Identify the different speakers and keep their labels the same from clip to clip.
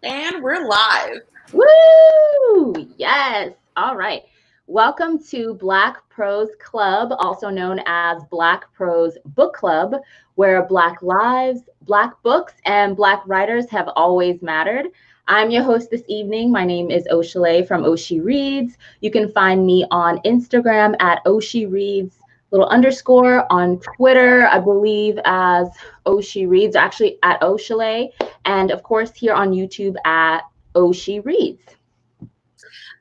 Speaker 1: And we're live.
Speaker 2: Woo! Yes. All right. Welcome to Black Prose Club, also known as Black Prose Book Club, where Black lives, Black books, and Black writers have always mattered. I'm your host this evening. My name is Oshale from Oshi Reads. You can find me on Instagram at Oshi Reads _ on Twitter, I believe as Oshi Reads, actually at Oshale, and of course here on YouTube at Oshi Reads.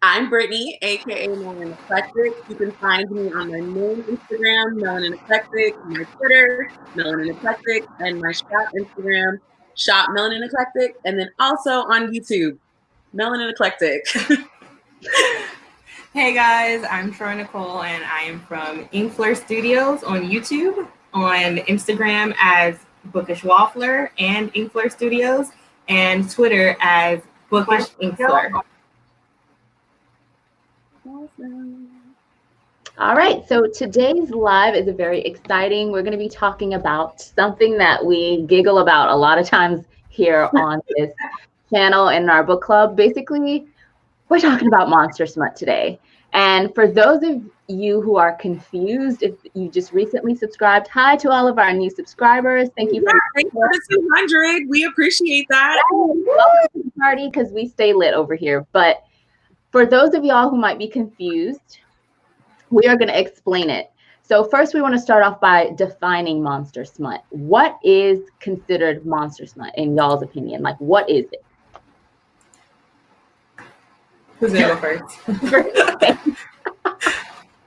Speaker 1: I'm Brittany, aka Melanin Eclectic. You can find me on my main Instagram, Melanin Eclectic, my Twitter, Melanin Eclectic, and my shop Instagram, Shop Melanin Eclectic, and then also on YouTube, Melanin Eclectic.
Speaker 3: Hey guys, I'm Troy Nicole, and I am from Inkfleur Studios on YouTube, on Instagram as Bookish Waffler and Inkfleur Studios, and Twitter as Bookish Inkfleur.
Speaker 2: All right, so today's live is very exciting. We're going to be talking about something that we giggle about a lot of times here on this channel in our book club. Basically, we're talking about monster smut today. And for those of you who are confused, if you just recently subscribed, hi to all of our new subscribers. Thank you for
Speaker 1: the 200. We appreciate that.
Speaker 2: Welcome to the party because we stay lit over here. But for those of y'all who might be confused, we are going to explain it. So first, we want to start off by defining monster smut. What is considered monster smut in y'all's opinion? Like, what is it?
Speaker 3: Who's going to go first?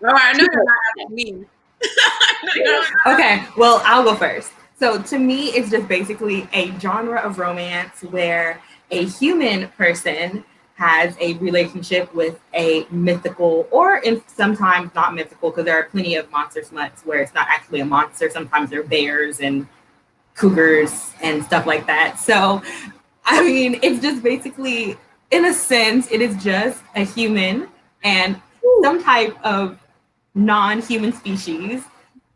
Speaker 1: Oh, I know you're not asking me.
Speaker 3: Okay, well, I'll go first. So to me, it's just basically a genre of romance where a human person has a relationship with a mythical, or in sometimes not mythical, because there are plenty of monster smuts where it's not actually a monster. Sometimes they're bears and cougars and stuff like that. So, I mean, it's just basically, in a sense, it is just a human and some type of non-human species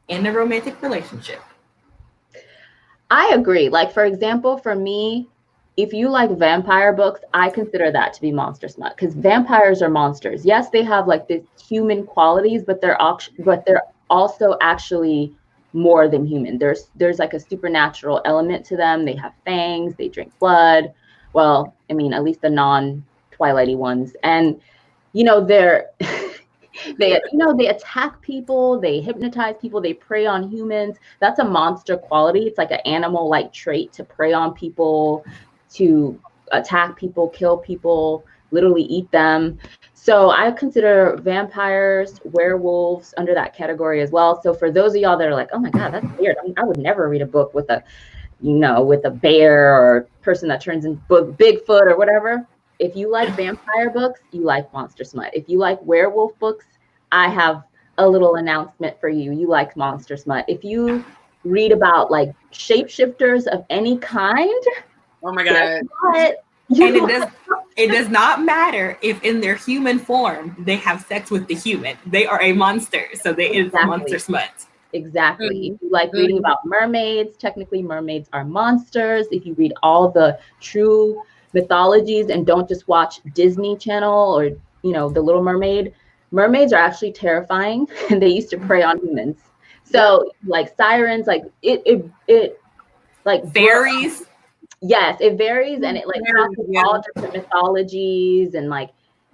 Speaker 3: in a romantic relationship.
Speaker 2: I agree. Like, for example, for me, if you like vampire books, I consider that to be monster smut because vampires are monsters. Yes, they have like these human qualities, but they're also actually more than human. There's like a supernatural element to them. They have fangs, they drink blood. Well, I mean, at least the non-Twilighty ones. And you know, they attack people, they hypnotize people, they prey on humans. That's a monster quality. It's like an animal-like trait to prey on people, to attack people, kill people, literally eat them. So I consider vampires, werewolves under that category as well. So for those of y'all that are like, oh my God, that's weird. I would never read a book with with a bear or person that turns into Bigfoot or whatever. If you like vampire books, you like monster smut. If you like werewolf books, I have a little announcement for you. You like monster smut. If you read about like shapeshifters of any kind,
Speaker 1: oh my God.
Speaker 3: And it does not matter if in their human form they have sex with the human. They are a monster. So they is monster smut.
Speaker 2: Exactly. If you like reading about mermaids, technically mermaids are monsters. If you read all the true mythologies and don't just watch Disney Channel or The Little Mermaid, mermaids are actually terrifying and they used to prey on humans. So like sirens, like it like
Speaker 3: fairies.
Speaker 2: Yes, it varies, and it like talks about all different mythologies and like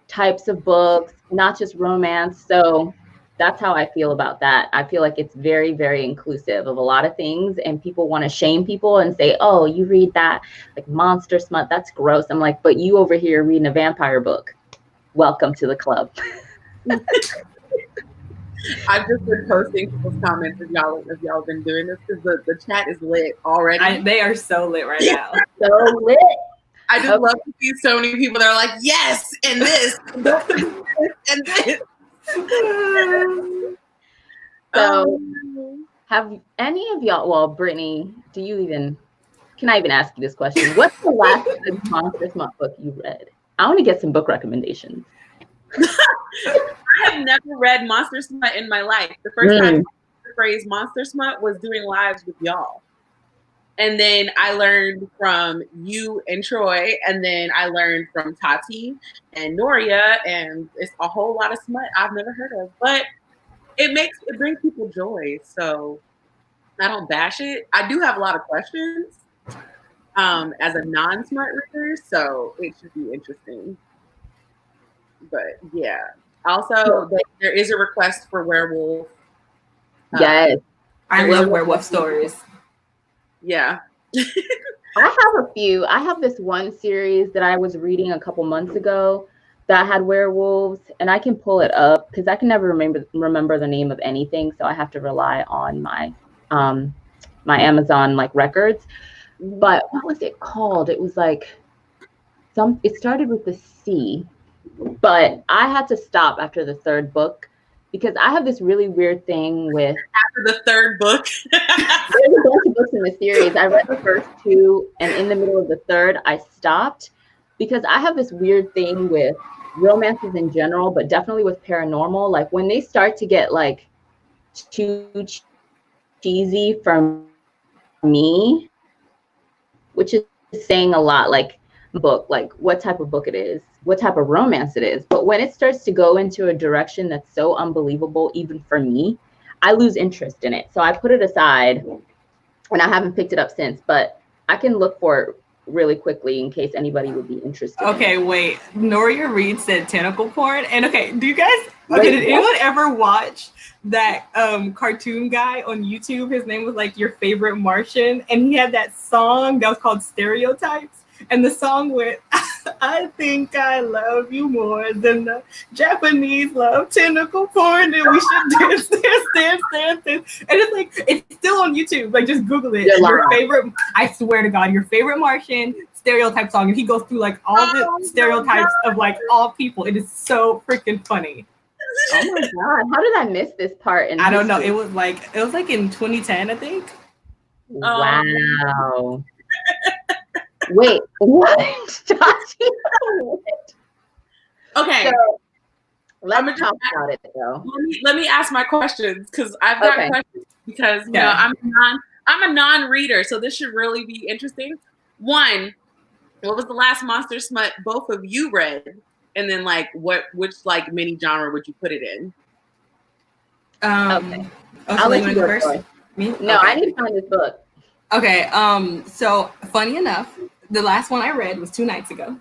Speaker 2: types of books, not just romance. So that's how I feel about that. I feel like it's very, very inclusive of a lot of things, and people want to shame people and say, "Oh, you read that like monster smut? That's gross." I'm like, "But you over here reading a vampire book? Welcome to the club."
Speaker 1: I've just been posting people's comments if y'all have been doing this because the chat is lit already.
Speaker 3: They are so lit right now.
Speaker 2: So lit.
Speaker 1: I just love to see so many people that are like, yes, and this, and this.
Speaker 2: So have any of y'all, well, Brittany, can I even ask you this question? What's the last good monster smut book you read? I want to get some book recommendations.
Speaker 1: I have never read monster smut in my life. The first time I heard the phrase monster smut was doing lives with y'all. And then I learned from you and Troy, and then I learned from Tati and Noria, and it's a whole lot of smut I've never heard of. But it brings people joy, so I don't bash it. I do have a lot of questions as a non-smut reader, so it should be interesting. But yeah. Also, there is a request for werewolf.
Speaker 2: Yes.
Speaker 3: I love werewolf stories.
Speaker 1: Yeah.
Speaker 2: I have a few. I have this one series that I was reading a couple months ago that had werewolves, and I can pull it up because I can never remember the name of anything, so I have to rely on my my Amazon like records. But what was it called? It was like it started with the C, but I had to stop after the third book because I have this really weird thing with
Speaker 1: after the third book.
Speaker 2: There's a bunch of books in the series. I read the first two, and in the middle of the third, I stopped because I have this weird thing with romances in general, but definitely with paranormal. Like when they start to get like too cheesy for me, which is saying a lot, like book, like what type of book it is, what type of romance it is. But when it starts to go into a direction that's so unbelievable, even for me, I lose interest in it. So I put it aside and I haven't picked it up since, but I can look for it really quickly in case anybody would be interested.
Speaker 3: Okay, wait. Noria Reed said tentacle porn. And okay, do you guys, okay, did anyone ever watch that cartoon guy on YouTube? His name was like Your Favorite Martian. And he had that song that was called Stereotypes. And the song went, I think I love you more than the Japanese love tentacle porn, and we should dance. And it's like, it's still on YouTube. Like, just Google it. Your favorite, I swear to God, your favorite Martian stereotype song. And he goes through like all the stereotypes of like all people. It is so freaking funny.
Speaker 2: Oh my God. How did I miss this part?
Speaker 3: I don't know. It was like in 2010, I think.
Speaker 2: Wow. Wait, what?
Speaker 1: Okay.
Speaker 2: So, let me talk about it though.
Speaker 1: Let me ask my questions because I've got questions because you know I'm a non-reader, so this should really be interesting. One, what was the last monster smut both of you read? And then like which like mini genre would you put it in?
Speaker 2: Okay. I'll let you go first. Me? No, I need to find this book.
Speaker 3: Okay, so funny enough, the last one I read was 2 nights ago.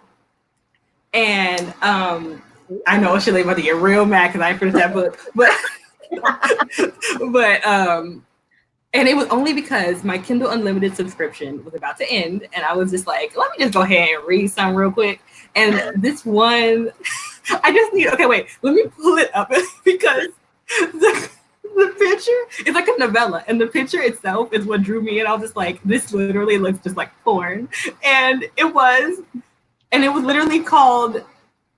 Speaker 3: And I know Shirley about to get real mad because I finished that book. But and it was only because my Kindle Unlimited subscription was about to end. And I was just like, let me just go ahead and read some real quick. And this one, I just need, okay, wait, let me pull it up because the picture is like a novella, and the picture itself is what drew me in. I was just like, this literally looks just like porn. And it was literally called,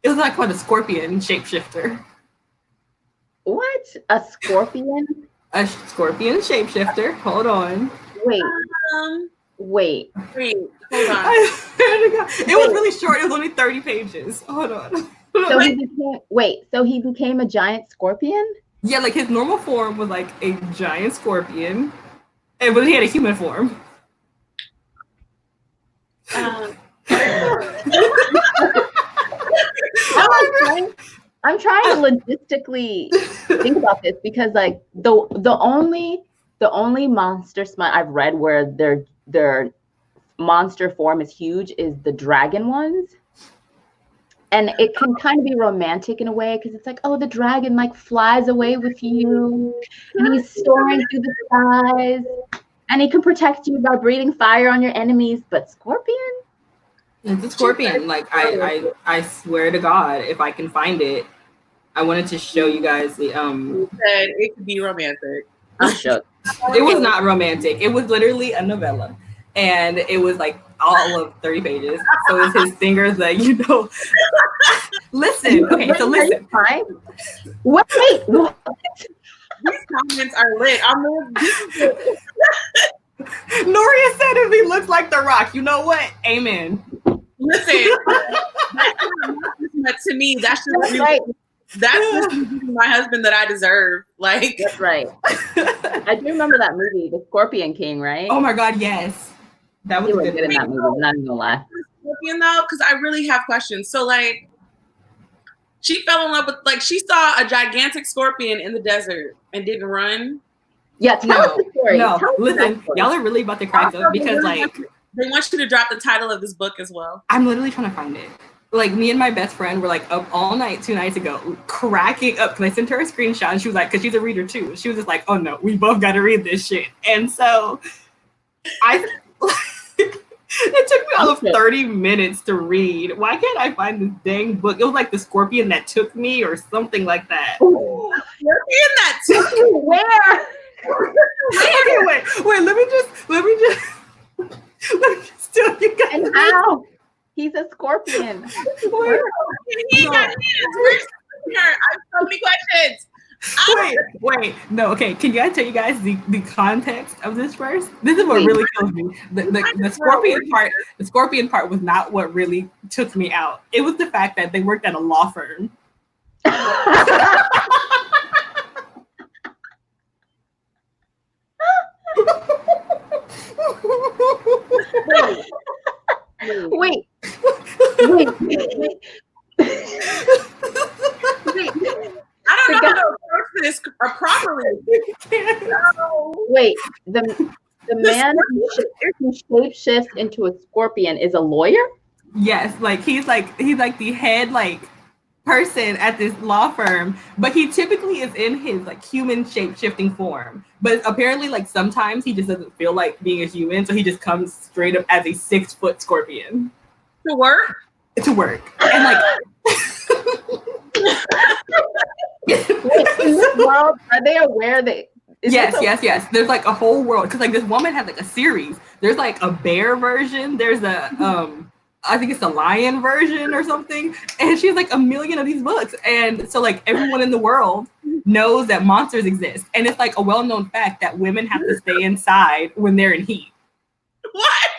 Speaker 3: a Scorpion Shapeshifter.
Speaker 2: What? A scorpion?
Speaker 3: A Scorpion Shapeshifter. Hold on.
Speaker 2: Wait.
Speaker 1: Hold on.
Speaker 3: It was really short. It was only 30 pages. Hold on.
Speaker 2: So he became a giant scorpion?
Speaker 3: Yeah, like his normal form was like a giant scorpion, but he had a human form.
Speaker 2: I'm trying to logistically think about this because like the only monster smut I've read where their monster form is huge is the dragon ones. And it can kind of be romantic in a way because it's like, oh, the dragon like flies away with you and he's soaring through the skies and he can protect you by breathing fire on your enemies. But scorpion?
Speaker 3: It's a scorpion. Like I swear to God, if I can find it, I wanted to show you guys the
Speaker 1: You said it could be romantic.
Speaker 2: I'm shook.
Speaker 3: It was not romantic. It was literally a novella. And it was like all of 30 pages. So it's his fingers that, listen. Okay, so listen.
Speaker 2: Wait, what?
Speaker 1: These comments are lit.
Speaker 3: Noria said if he looks like The Rock, you know what? Amen.
Speaker 1: Listen, to me, that's just right. That's just my husband that I deserve. Like
Speaker 2: that's right. I do remember that movie, The Scorpion King, right?
Speaker 3: Oh my God, yes. That was
Speaker 2: They
Speaker 3: a
Speaker 2: were
Speaker 3: good
Speaker 2: good in that movie, not even gonna lie.
Speaker 1: Scorpion though, because I really have questions. So like, she fell in love with, like, she saw a gigantic scorpion in the desert and didn't run.
Speaker 2: Yeah, tell us the story.
Speaker 3: No, listen, y'all are really about to crack up because like
Speaker 1: they want you to drop the title of this book as well.
Speaker 3: I'm literally trying to find it. Like me and my best friend were like up all night 2 nights ago, cracking up because I sent her a screenshot and she was like, because she's a reader too. She was just like, oh no, we both got to read this shit. And so it took me all of 30 minutes to read. Why can't I find this dang book? It was like The Scorpion That Took Me or something like that.
Speaker 1: Scorpion That Took Me?
Speaker 2: Where?
Speaker 3: Okay, wait, let me just tell you guys.
Speaker 2: And how? He's a scorpion.
Speaker 1: He got hands. Where's her? I have so many questions.
Speaker 3: Wait. No, okay. Can I tell you guys the context of this verse? This is what really kills me. The scorpion part was not what really took me out. It was the fact that they worked at a law firm.
Speaker 2: Wait.
Speaker 1: I don't know how to approach this properly.
Speaker 2: Wait, the man who shapeshifts into a scorpion is a lawyer?
Speaker 3: Yes, like he's like the head like person at this law firm, but he typically is in his like human shape-shifting form. But apparently, like sometimes he just doesn't feel like being a human, so he just comes straight up as a 6-foot scorpion.
Speaker 1: To work?
Speaker 3: To work. And like
Speaker 2: Wait, in this world, are they aware that
Speaker 3: yes. There's like a whole world because like this woman had like a series. There's like a bear version. There's a I think it's a lion version or something. And she has like a million of these books. And so like everyone in the world knows that monsters exist. And it's like a well-known fact that women have to stay inside when they're in heat.
Speaker 1: What?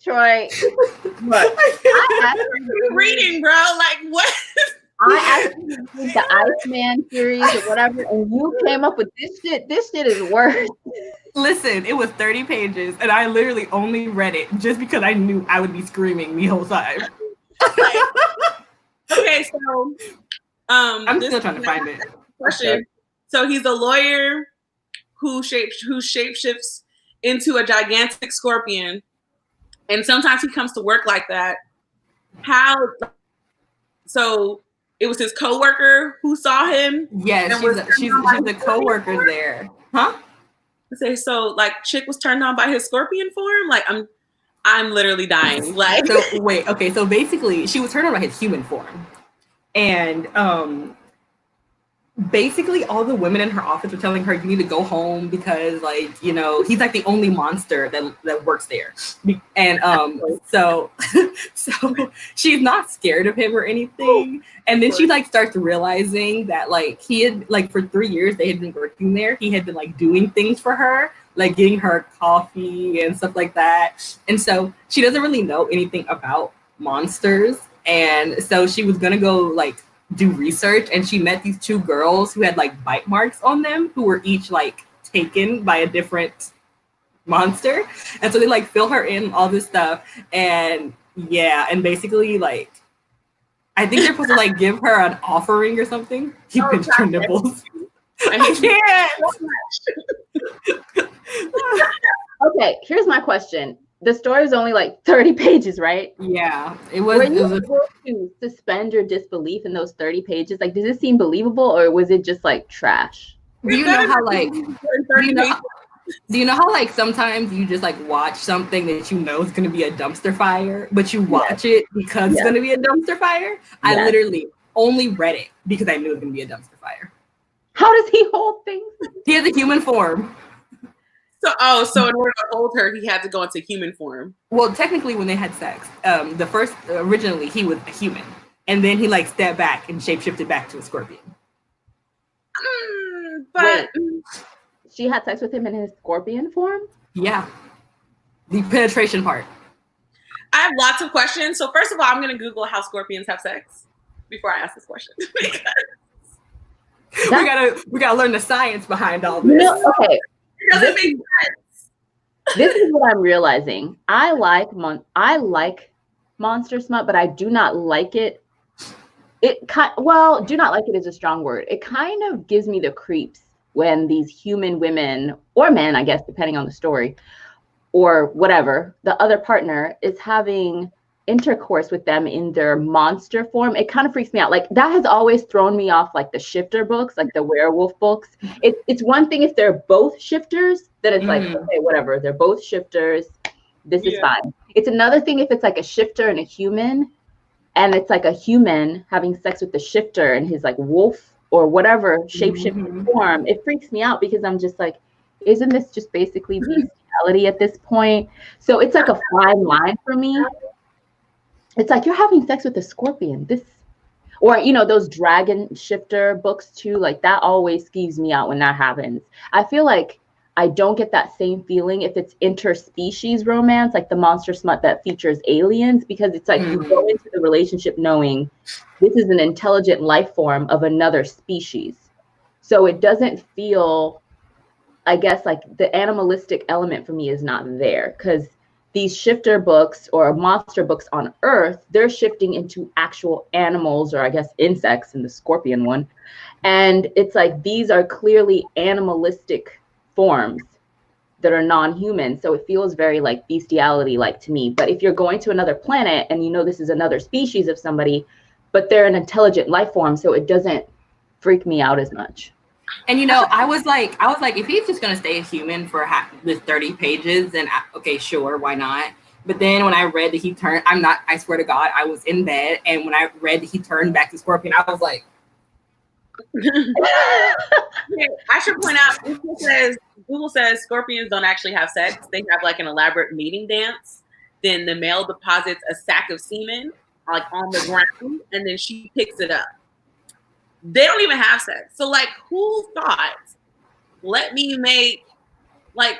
Speaker 2: Troy, look,
Speaker 1: you're reading, bro. Like what?
Speaker 2: I actually did the Iceman series or whatever, and you came up with this shit. This shit is worse.
Speaker 3: Listen, it was 30 pages, and I literally only read it just because I knew I would be screaming the whole time.
Speaker 1: Okay, so
Speaker 3: I'm still trying to find it.
Speaker 1: Question. Okay. So he's a lawyer who shapeshifts into a gigantic scorpion, and sometimes he comes to work like that. How? So it was his coworker who saw him.
Speaker 3: Yes, she's a coworker there, huh?
Speaker 1: So like chick was turned on by his scorpion form. Like I'm literally dying. Like
Speaker 3: so wait, okay. So basically, she was turned on by his human form, and basically all the women in her office were telling her you need to go home because like he's like the only monster that works there, and so she's not scared of him or anything. And then she like starts realizing that like he had like for 3 years they had been working there. He had been like doing things for her, like getting her coffee and stuff like that. And so she doesn't really know anything about monsters, and so she was gonna go like do research, and she met these 2 girls who had like bite marks on them who were each like taken by a different monster. And so they like fill her in all this stuff, and basically like I think they're supposed to like give her an offering or something. He pinched her nipples. I can't.
Speaker 2: Okay, here's my question. The story is only like 30 pages, right?
Speaker 3: Yeah, it was.
Speaker 2: Were you able to suspend your disbelief in those 30 pages? Like, does it seem believable, or was it just like trash?
Speaker 3: Do you know how like? Do you know how like sometimes you just like watch something that you know is going to be a dumpster fire, but you watch it because it's going to be a dumpster fire? I literally only read it because I knew it was going to be a dumpster fire.
Speaker 2: How does he hold things?
Speaker 3: He has a human form.
Speaker 1: So in order to hold her, he had to go into human form.
Speaker 3: Well, technically, when they had sex, originally he was a human, and then he like stepped back and shapeshifted back to a scorpion.
Speaker 1: But
Speaker 2: she had sex with him in his scorpion form?
Speaker 3: Yeah, the penetration part.
Speaker 1: I have lots of questions. So first of all, I'm going to Google how scorpions have sex before I ask this question.
Speaker 3: we gotta learn the science behind all this.
Speaker 2: Okay.
Speaker 1: It doesn't make sense.
Speaker 2: This is what I'm realizing. I like monster smut, but I do not like it. Do not like it is a strong word. It kind of gives me the creeps when these human women or men, I guess, depending on the story or whatever, the other partner is having intercourse with them in their monster form. It kind of freaks me out. Like that has always thrown me off, like the shifter books, like the werewolf books. It's one thing if they're both shifters, then it's like, okay, whatever. They're both shifters. This is fine. It's another thing if it's like a shifter and a human, and it's like a human having sex with the shifter and his like wolf or whatever shape-shifting form. It freaks me out because I'm just like, isn't this just basically bestiality at this point? So it's like a fine line for me. It's like you're having sex with a scorpion. Or you know, those dragon shifter books too, like that always skeeves me out when that happens. I feel like I don't get that same feeling if it's interspecies romance, like the monster smut that features aliens, because it's like you go into the relationship knowing this is an intelligent life form of another species. So it doesn't feel, I guess, like the animalistic element for me is not there, because these shifter books or monster books on Earth, they're shifting into actual animals, or I guess insects in the scorpion one. And it's like these are clearly animalistic forms that are non-human. So it feels very like bestiality like to me. But if you're going to another planet and you know this is another species of somebody, but they're an intelligent life form, so it doesn't freak me out as much.
Speaker 3: And you know, I was like, if he's just gonna stay a human for this 30 pages, then okay, sure, why not? But then when I read that he turned, I swear to God, I was in bed, and when I read that he turned back to Scorpion, I was like,
Speaker 1: I should point out, Google says scorpions don't actually have sex. They have like an elaborate mating dance. Then the male deposits a sack of semen like on the ground, and then she picks it up. They don't even have sex. So like, who thought, let me make, like.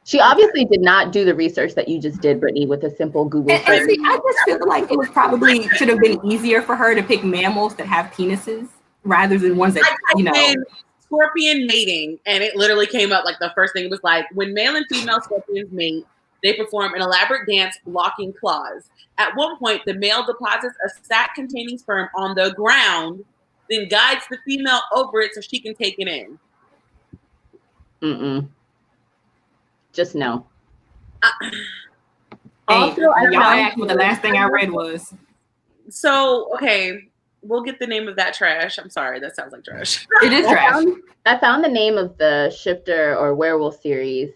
Speaker 2: She obviously did not do the research that you just did, Brittany, with a simple Google search.
Speaker 3: And see, I just feel like it was probably should have been easier for her to pick mammals that have penises rather than ones that, you know.
Speaker 1: Scorpion mating, and it literally came up like the first thing. It was like, when male and female scorpions mate, they perform an elaborate dance blocking claws. At one point, the male deposits a sac containing sperm on the ground, then guides the female over it so she can take it in.
Speaker 2: Just no.
Speaker 3: Also, y'all asked what the last thing I read was.
Speaker 1: So, okay, we'll get the name of that trash. I'm sorry, that sounds like trash.
Speaker 3: It is trash.
Speaker 2: I found the name of the shifter or werewolf series.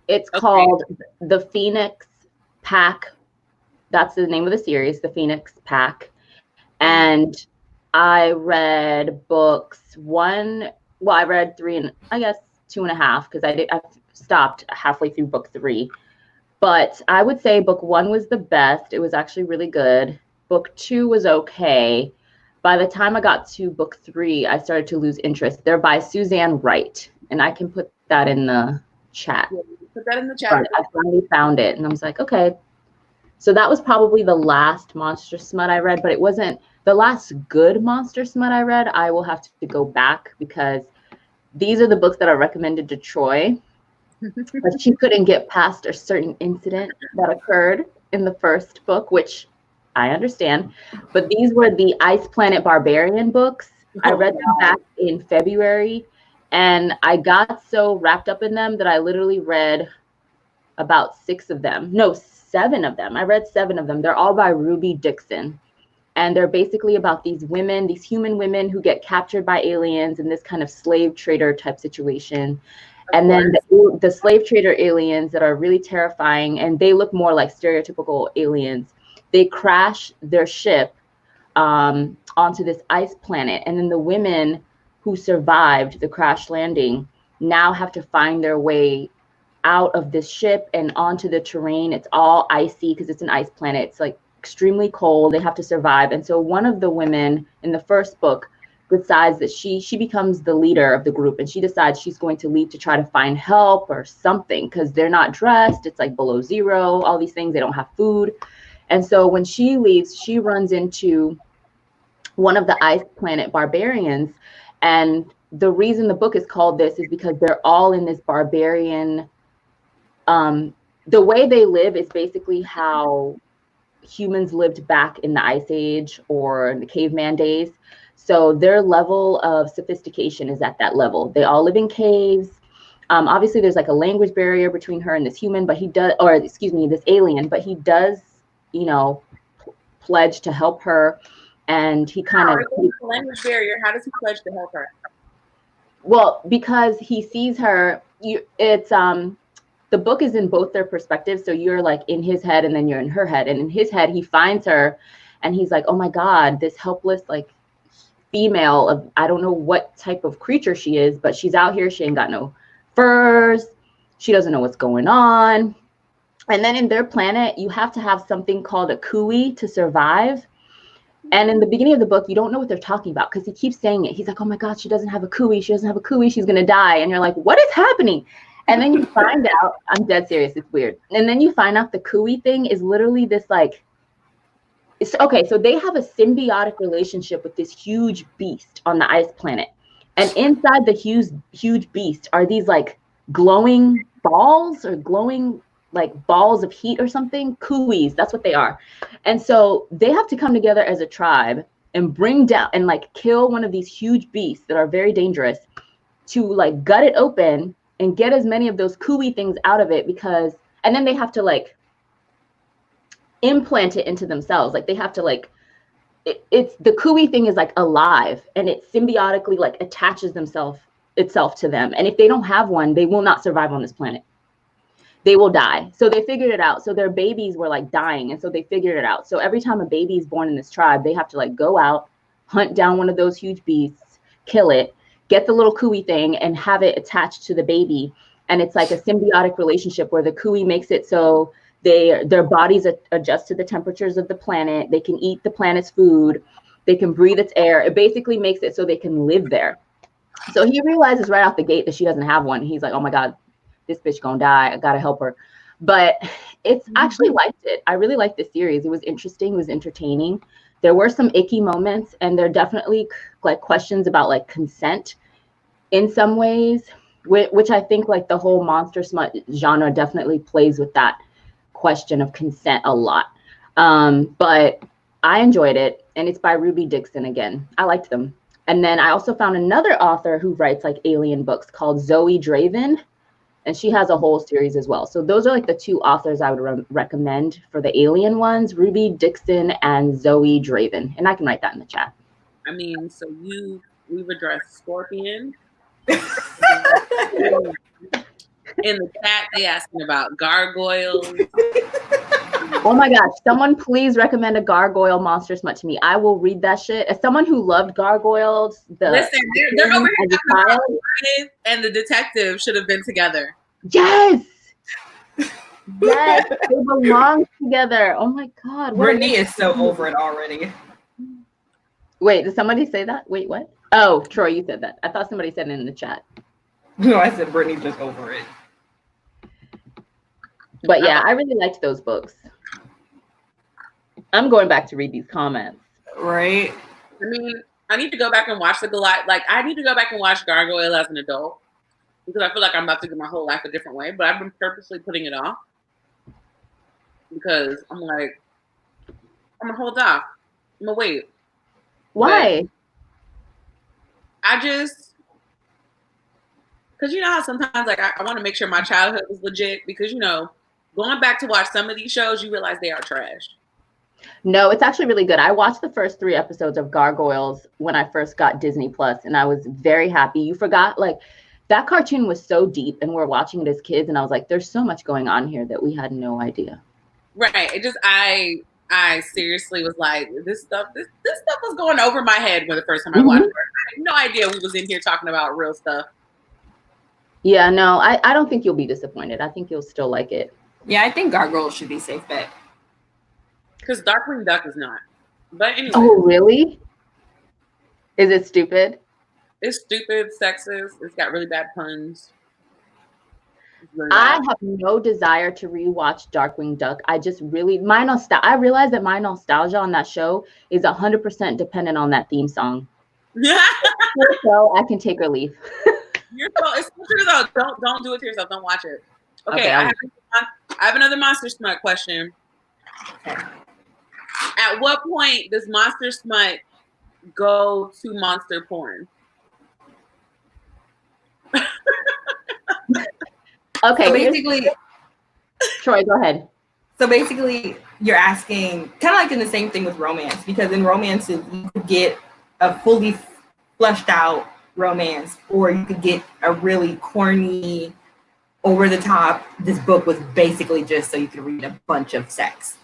Speaker 2: It's called The Phoenix Pack. That's the name of the series, The Phoenix Pack. And I read books I read 3 and I guess 2.5, because I stopped halfway through book 3. But I would say book 1 was the best. It was actually really good. Book 2 was okay. By the time I got to book 3, I started to lose interest. They're by Suzanne Wright, and I can put that in the chat.
Speaker 1: Yeah, put that in the chat.
Speaker 2: But I finally found it, and I was like, okay. So that was probably the last monster smut I read, but it wasn't the last good monster smut I read. I will have to go back, because these are the books that are recommended to Troy. But she couldn't get past a certain incident that occurred in the first book, which I understand. But these were the Ice Planet Barbarian books. I read them back in February, and I got so wrapped up in them that I literally read about 7 of them. I read 7 of them. They're all by Ruby Dixon. And they're basically about these women, these human women who get captured by aliens in this kind of slave trader type situation. And then the slave trader aliens that are really terrifying, and they look more like stereotypical aliens. They crash their ship onto this ice planet. And then the women who survived the crash landing now have to find their way out of this ship and onto the terrain. It's all icy because it's an ice planet. It's like extremely cold. They have to survive. And so one of the women in the first book decides that she becomes the leader of the group, and she decides she's going to leave to try to find help or something, because they're not dressed. It's like below zero, all these things. They don't have food. And so when she leaves, she runs into one of the Ice Planet Barbarians, and the reason the book is called this is because they're all in this barbarian, the way they live is basically how humans lived back in the Ice Age or the caveman days. So their level of sophistication is at that level. They all live in caves. Obviously there's like a language barrier between her and this human, but he does, or excuse me, this alien, but he does, you know, pledge to help her. And he kind of
Speaker 1: language barrier. How does he pledge to help her?
Speaker 2: Well, because he sees her, the book is in both their perspectives. So you're like in his head and then you're in her head. And in his head, he finds her and he's like, oh my God, this helpless, like female of, I don't know what type of creature she is, but she's out here. She ain't got no furs. She doesn't know what's going on. And then in their planet, you have to have something called a kui to survive. And in the beginning of the book, you don't know what they're talking about because he keeps saying it. He's like, oh my God, she doesn't have a kui. She doesn't have a kui. She's going to die. And you're like, what is happening? And then you find out, I'm dead serious. It's weird. And then you find out the kui thing is literally this like, it's okay. So they have a symbiotic relationship with this huge beast on the ice planet. And inside the huge beast are these like glowing balls or glowing like balls of heat or something, kuis, that's what they are. And so they have to come together as a tribe and bring down and like kill one of these huge beasts that are very dangerous to like gut it open and get as many of those kui things out of it because, and then they have to like implant it into themselves. Like they have to like, it's the kui thing is like alive and it symbiotically like attaches itself to them. And if they don't have one, they will not survive on this planet. They will die. So they figured it out. So their babies were like dying. And so they figured it out. So every time a baby is born in this tribe, they have to like go out, hunt down one of those huge beasts, kill it, get the little kui thing and have it attached to the baby. And it's like a symbiotic relationship where the kui makes it so their bodies adjust to the temperatures of the planet. They can eat the planet's food. They can breathe its air. It basically makes it so they can live there. So he realizes right off the gate that she doesn't have one. He's like, oh my God, this bitch gonna die. I gotta help her. But it's actually liked it. I really liked this series. It was interesting. It was entertaining. There were some icky moments and there are definitely like questions about like consent in some ways, which I think like the whole monster smut genre definitely plays with that question of consent a lot. But I enjoyed it and it's by Ruby Dixon again. I liked them. And then I also found another author who writes like alien books called Zoe Draven. And she has a whole series as well. So those are like the two authors I would recommend for the alien ones, Ruby Dixon and Zoe Draven. And I can write that in the chat.
Speaker 1: I mean, so we've addressed Scorpion. In the chat, they asking about gargoyles.
Speaker 2: Oh my gosh, someone please recommend a gargoyle monster smut to me. I will read that shit. As someone who loved gargoyles,
Speaker 1: listen, they're over here talking about Ryan and the detective should have been together.
Speaker 2: Yes. Yes, they belong together. Oh my God.
Speaker 3: Brittany is so over it already.
Speaker 2: Wait, did somebody say that? Wait, what? Oh, Troy, you said that. I thought somebody said it in the chat.
Speaker 3: No, I said Brittany's just over it.
Speaker 2: But yeah, I really liked those books. I'm going back to read these comments.
Speaker 3: Right.
Speaker 1: I mean, I need to go back and watch the Galatea. Like, I need to go back and watch Gargoyle as an adult because I feel like I'm about to do my whole life a different way. But I've been purposely putting it off because I'm like, I'm gonna hold off. I'm gonna wait.
Speaker 2: Why?
Speaker 1: But I just, because you know how sometimes like I want to make sure my childhood was legit because you know, going back to watch some of these shows, you realize they are trash.
Speaker 2: No, it's actually really good. I watched the first 3 episodes of Gargoyles when I first got Disney Plus, and I was very happy. You forgot, like, that cartoon was so deep, and we're watching it as kids, and I was like, there's so much going on here that we had no idea.
Speaker 1: Right. It just, I seriously was like, this stuff was going over my head when the first time I watched it. I had no idea we was in here talking about real stuff.
Speaker 2: Yeah, no, I don't think you'll be disappointed. I think you'll still like it.
Speaker 3: Yeah, I think Gargoyle should be safe bet.
Speaker 1: Because Darkwing Duck is not. But anyway.
Speaker 2: Oh, really? Is it stupid?
Speaker 1: It's stupid, sexist. It's got really bad puns. Really
Speaker 2: I have no desire to rewatch Darkwing Duck. I just really, I realize that my nostalgia on that show is 100% dependent on that theme song. So I can take or leave.
Speaker 1: It's so true though. Don't do it to yourself. Don't watch it. Okay,
Speaker 2: Okay,
Speaker 1: I have another Monster Smut question. At what point does Monster Smut go to monster porn?
Speaker 2: Okay,
Speaker 3: so basically,
Speaker 2: Troy, go ahead.
Speaker 3: So basically, you're asking kind of like in the same thing with romance, because in romance you could get a fully fleshed out romance, or you could get a really corny, over the top. This book was basically just so you could read a bunch of sex.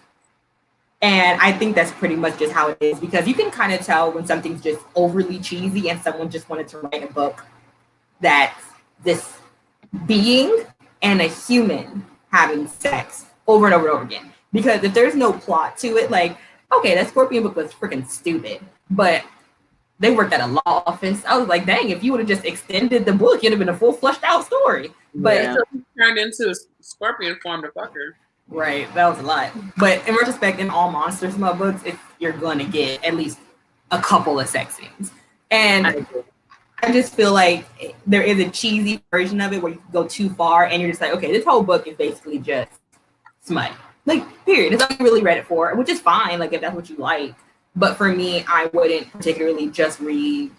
Speaker 3: And I think that's pretty much just how it is, because you can kind of tell when something's just overly cheesy and someone just wanted to write a book that's this being and a human having sex over and over and over again. Because if there's no plot to it, like, okay, that Scorpion book was freaking stupid, but they worked at a law office. I was like, dang, if you would have just extended the book, it'd have been a full fleshed out story. But
Speaker 1: it turned into a scorpion form to fucker.
Speaker 3: Right, that was a lot. But in retrospect, in all Monster Smut books, you're going to get at least a couple of sex scenes. And I just feel like there is a cheesy version of it where you go too far and you're just like, okay, this whole book is basically just smut. Like, period. It's all you really read it for, which is fine, like, if that's what you like. But for me, I wouldn't particularly just read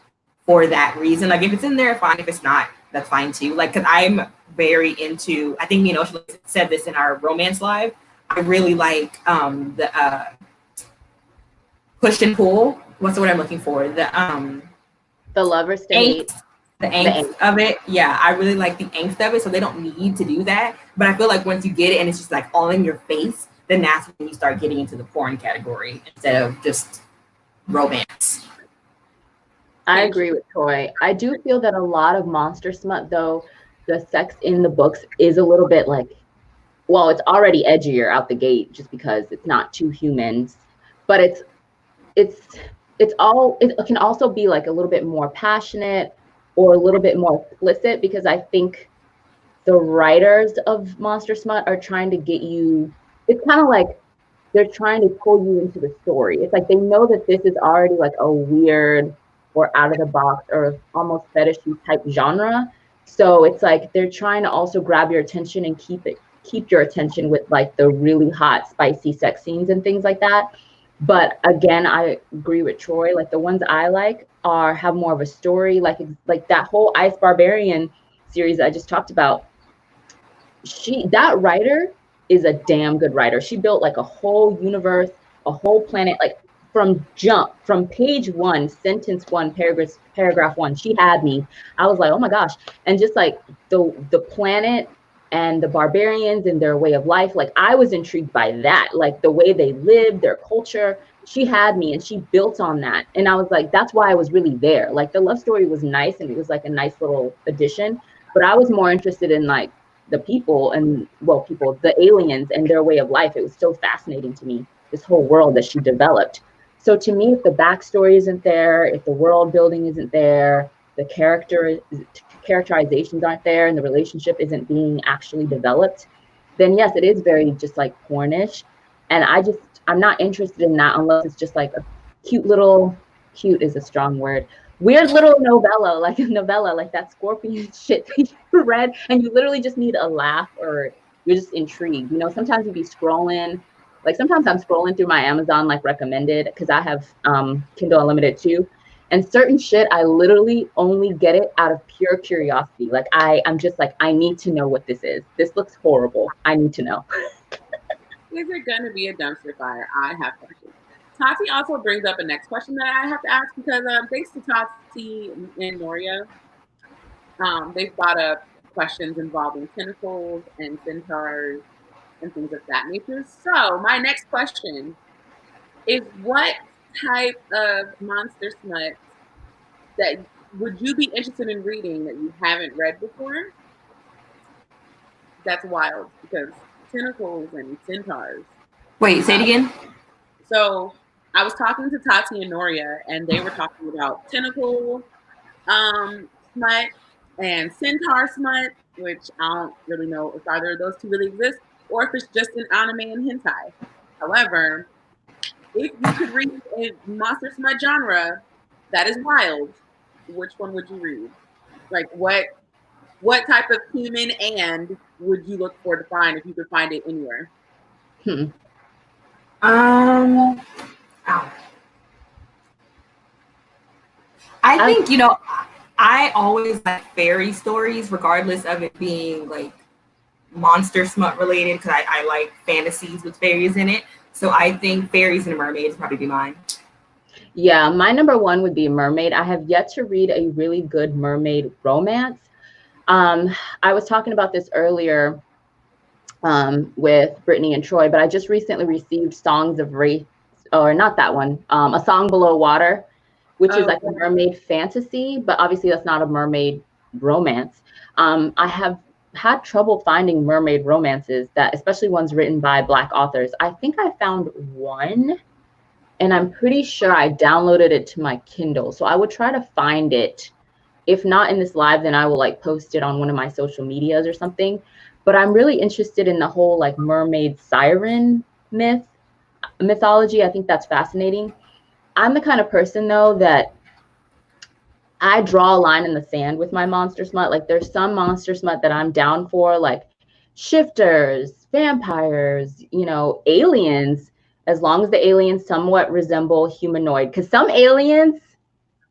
Speaker 3: for that reason. Like, if it's in there, fine. If it's not, that's fine too. Like, because I'm very into, I think me and Ocean said this in our romance live, I really like the push and pull. What's the word I'm looking for? The
Speaker 2: lover state.
Speaker 3: The angst of it. Yeah, I really like the angst of it, so they don't need to do that. But I feel like once you get it and it's just like all in your face, then that's when you start getting into the porn category instead of just romance.
Speaker 2: I agree with Troy. I do feel that a lot of Monster Smut, though, the sex in the books is a little bit like, well, it's already edgier out the gate just because it's not two humans, but it can also be like a little bit more passionate or a little bit more explicit, because I think the writers of Monster Smut are trying to get you, it's kind of like they're trying to pull you into the story. It's like they know that this is already like a weird or out of the box or almost fetishy type genre. So it's like they're trying to also grab your attention and keep your attention with like the really hot, spicy sex scenes and things like that. But again, I agree with Troy. Like the ones I like have more of a story, like that whole Ice Barbarian series I just talked about. That writer is a damn good writer. She built like a whole universe, a whole planet, like from page 1, sentence 1, paragraph 1. She had me. I was like, oh my gosh. And just like the planet and the barbarians and their way of life, like I was intrigued by that, like the way they lived, their culture. She had me and she built on that. And I was like, that's why I was really there. Like the love story was nice and it was like a nice little addition, but I was more interested in like the people and the aliens and their way of life. It was so fascinating to me, this whole world that she developed. So to me, if the backstory isn't there, if the world building isn't there, the characterizations aren't there, and the relationship isn't being actually developed, then yes, it is very just like pornish. And I'm not interested in that unless it's just like a cute is a strong word, weird little novella, like that Scorpion shit that you read and you literally just need a laugh or you're just intrigued. You know, sometimes you'd be scrolling, like sometimes I'm scrolling through my Amazon like recommended, because I have Kindle Unlimited too. And certain shit, I literally only get it out of pure curiosity. Like I'm just like, I need to know what this is. This looks horrible. I need to know.
Speaker 1: Is it going to be a dumpster fire? I have questions. Tati also brings up a next question that I have to ask, because thanks to Tati and Noria, they've brought up questions involving tentacles and centaurs and things of that nature. So my next question is, what type of monster smut that would you be interested in reading that you haven't read before? That's wild, because tentacles and centaurs.
Speaker 3: Wait, say it again.
Speaker 1: So I was talking to Tati and Noria, and they were talking about tentacle smut and centaur smut, which I don't really know if either of those two really exist, or if it's just an anime and hentai. However, if you could read a monster smut genre, that is wild, which one would you read? Like what type of human and would you look for to find if you could find it anywhere?
Speaker 3: Ow. I think, you know, I always like fairy stories, regardless of it being like monster smut related, because I like fantasies with fairies in it. So I think fairies and mermaids would probably be mine.
Speaker 2: Yeah, my number one would be Mermaid. I have yet to read a really good mermaid romance. I was talking about this earlier with Brittany and Troy, but I just recently received Songs of Race, or not that one, A Song Below Water, which is like a mermaid fantasy, but obviously that's not a mermaid romance. I have had trouble finding mermaid romances, that especially ones written by Black authors. I think I found one, and I'm pretty sure I downloaded it to my Kindle. So I would try to find it. If not in this live, then I will like post it on one of my social medias or something. But I'm really interested in the whole like mermaid siren mythology. I think that's fascinating. I'm the kind of person though that I draw a line in the sand with my monster smut. Like there's some monster smut that I'm down for, like shifters, vampires, you know, aliens, as long as the aliens somewhat resemble humanoid. Because some aliens,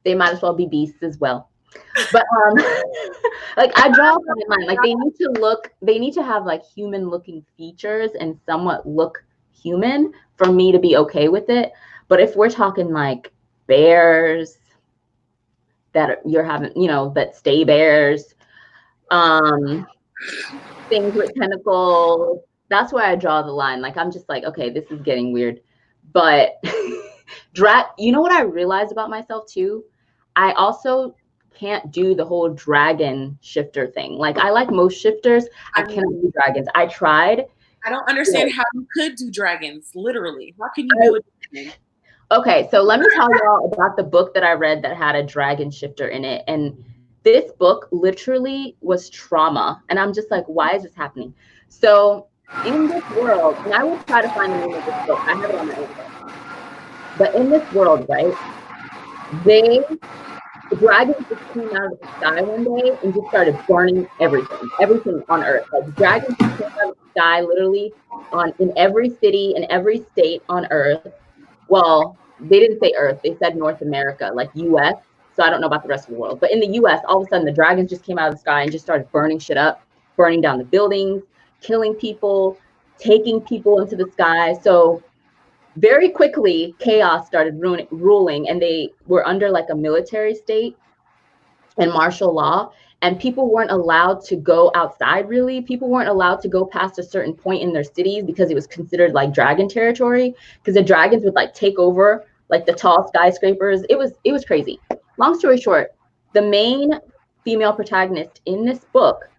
Speaker 2: they might as well be beasts as well. But like I draw a line. Like they need to have like human looking features and somewhat look human for me to be okay with it. But if we're talking like bears that you're having, you know, that stay bears, things with tentacles, that's where I draw the line. Like I'm just like, okay, this is getting weird. But you know what I realized about myself too? I also can't do the whole dragon shifter thing. Like I like most shifters, I cannot do dragons. I tried.
Speaker 1: I don't understand how you could do dragons, literally. How can you do it?
Speaker 2: Okay, so let me tell y'all about the book that I read that had a dragon shifter in it. And this book literally was trauma. And I'm just like, why is this happening? So in this world, and I will try to find the name of this book. I have it on my own book. But in this world, right, the dragons just came out of the sky one day and just started burning everything on Earth. Like dragons just came out of the sky literally in every city, in every state on Earth. Well, they didn't say Earth, they said North America, like US. So I don't know about the rest of the world. But in the US, all of a sudden the dragons just came out of the sky and just started burning shit up, burning down the buildings, killing people, taking people into the sky. So very quickly, chaos started ruling, and they were under like a military state and martial law, and people weren't allowed to go outside, really. People weren't allowed to go past a certain point in their cities because it was considered like dragon territory, because the dragons would like take over like the tall skyscrapers. It was crazy. Long story short, the main female protagonist in this book,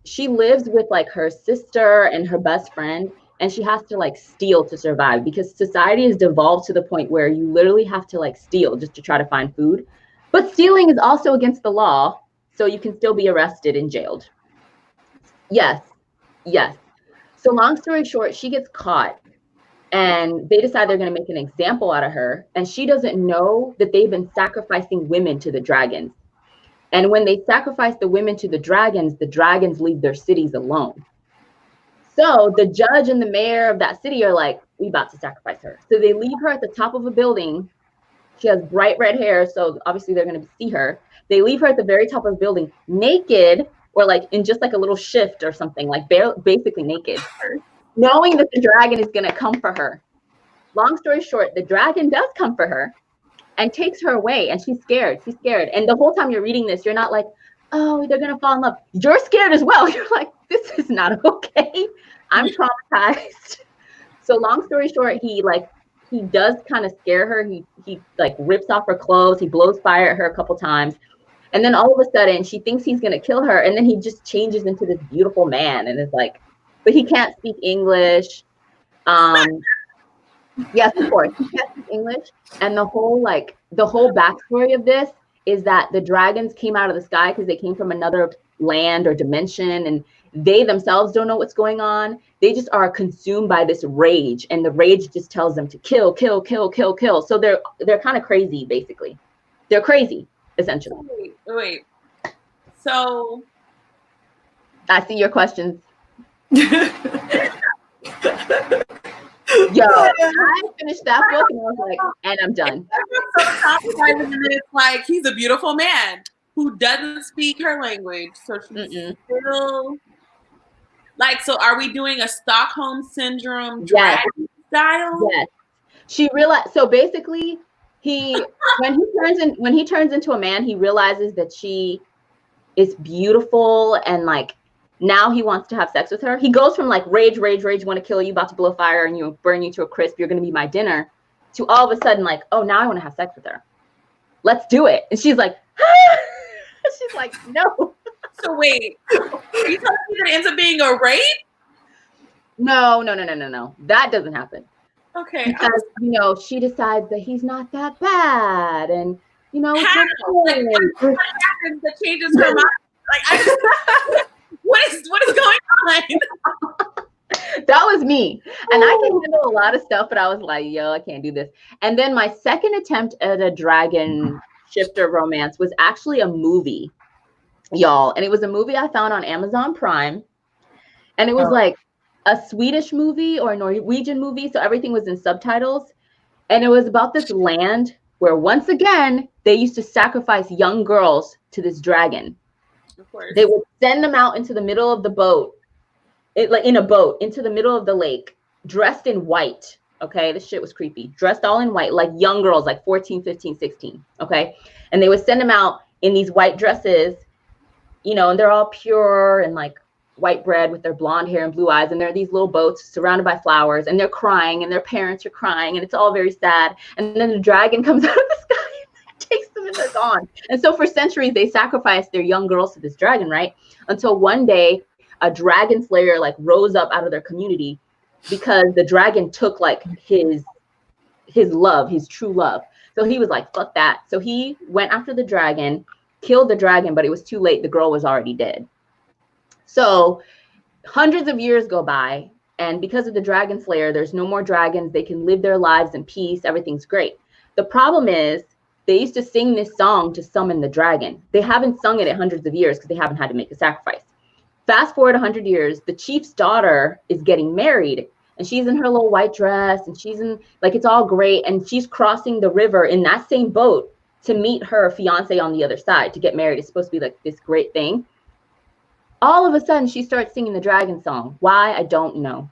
Speaker 2: she lives with like her sister and her best friend, and she has to like steal to survive because society has devolved to the point where you literally have to like steal just to try to find food. But stealing is also against the law, so you can still be arrested and jailed. Yes. So long story short, she gets caught, and they decide they're going to make an example out of her, and she doesn't know that they've been sacrificing women to the dragons. And when they sacrifice the women to the dragons leave their cities alone. So the judge and the mayor of that city are like, we about to sacrifice her. So they leave her at the top of a building. She has bright red hair, so obviously they're going to see her. They leave her at the very top of the building, naked, or like in just like a little shift or something, like basically naked, knowing that the dragon is going to come for her. Long story short, the dragon does come for her and takes her away, and she's scared. And the whole time you're reading this, you're not like, oh, they're going to fall in love. You're scared as well. You're like, this is not okay. I'm traumatized. So long story short, he does kind of scare her. He like rips off her clothes. He blows fire at her a couple times. And then all of a sudden she thinks he's going to kill her. And then he just changes into this beautiful man and is like, but he can't speak English. Yes, of course, he can't speak English. And the whole backstory of this is that the dragons came out of the sky because they came from another land or dimension, and they themselves don't know what's going on. they just are consumed by this rage, and the rage just tells them to kill, kill, kill, kill, kill. So they're kind of crazy, basically. They're crazy, essentially.
Speaker 1: Wait. So
Speaker 2: I see your questions. Yo, I finished that book and I was like, and I'm done.
Speaker 1: So traumatizing, and then it's like he's a beautiful man who doesn't speak her language, so she's still like. So, are we doing a Stockholm Syndrome dragon style?
Speaker 2: Yes. She realized. So basically, when he turns into a man, he realizes that she is beautiful, and like now he wants to have sex with her. He goes from like rage, want to kill you, about to blow fire and you burn you to a crisp, you're gonna be my dinner, to all of a sudden like, oh, now I want to have sex with her. Let's do it. And she's like, ah! She's like, no.
Speaker 1: So wait, are you telling me that it ends up being a rape?
Speaker 2: No. That doesn't happen.
Speaker 1: Okay.
Speaker 2: Because she decides that he's not that bad, and
Speaker 1: what happens that changes her mind? Like, what is going on?
Speaker 2: That was me. And I can handle a lot of stuff, but I was like, yo, I can't do this. And then my second attempt at a dragon shifter romance was actually a movie, y'all. And it was a movie I found on Amazon Prime. And it was like a Swedish movie or a Norwegian movie. So everything was in subtitles. And it was about this land where, once again, they used to sacrifice young girls to this dragon.
Speaker 1: Of course.
Speaker 2: They would send them out into the middle of the boat, in a boat, into the middle of the lake, dressed in white. Okay, this shit was creepy. Dressed all in white, like young girls, like 14, 15, 16. Okay, and they would send them out in these white dresses, and they're all pure and like white bread with their blonde hair and blue eyes. And there are these little boats surrounded by flowers, and they're crying, and their parents are crying, and it's all very sad. And then the dragon comes out of the sky and takes them, and they're gone. And so for centuries, they sacrificed their young girls to this dragon, right? Until one day, a dragon slayer like rose up out of their community, because the dragon took like his love, his true love. So he was like, fuck that. So he went after the dragon, killed the dragon, but it was too late. The girl was already dead. So hundreds of years go by, and because of the dragon slayer, there's no more dragons. They can live their lives in peace. Everything's great. The problem is they used to sing this song to summon the dragon. They haven't sung it in hundreds of years because they haven't had to make a sacrifice. Fast forward 100 years, the chief's daughter is getting married, and she's in her little white dress, and she's in, like, it's all great. And she's crossing the river in that same boat to meet her fiance on the other side to get married. It's supposed to be like this great thing. All of a sudden, she starts singing the dragon song. Why? I don't know.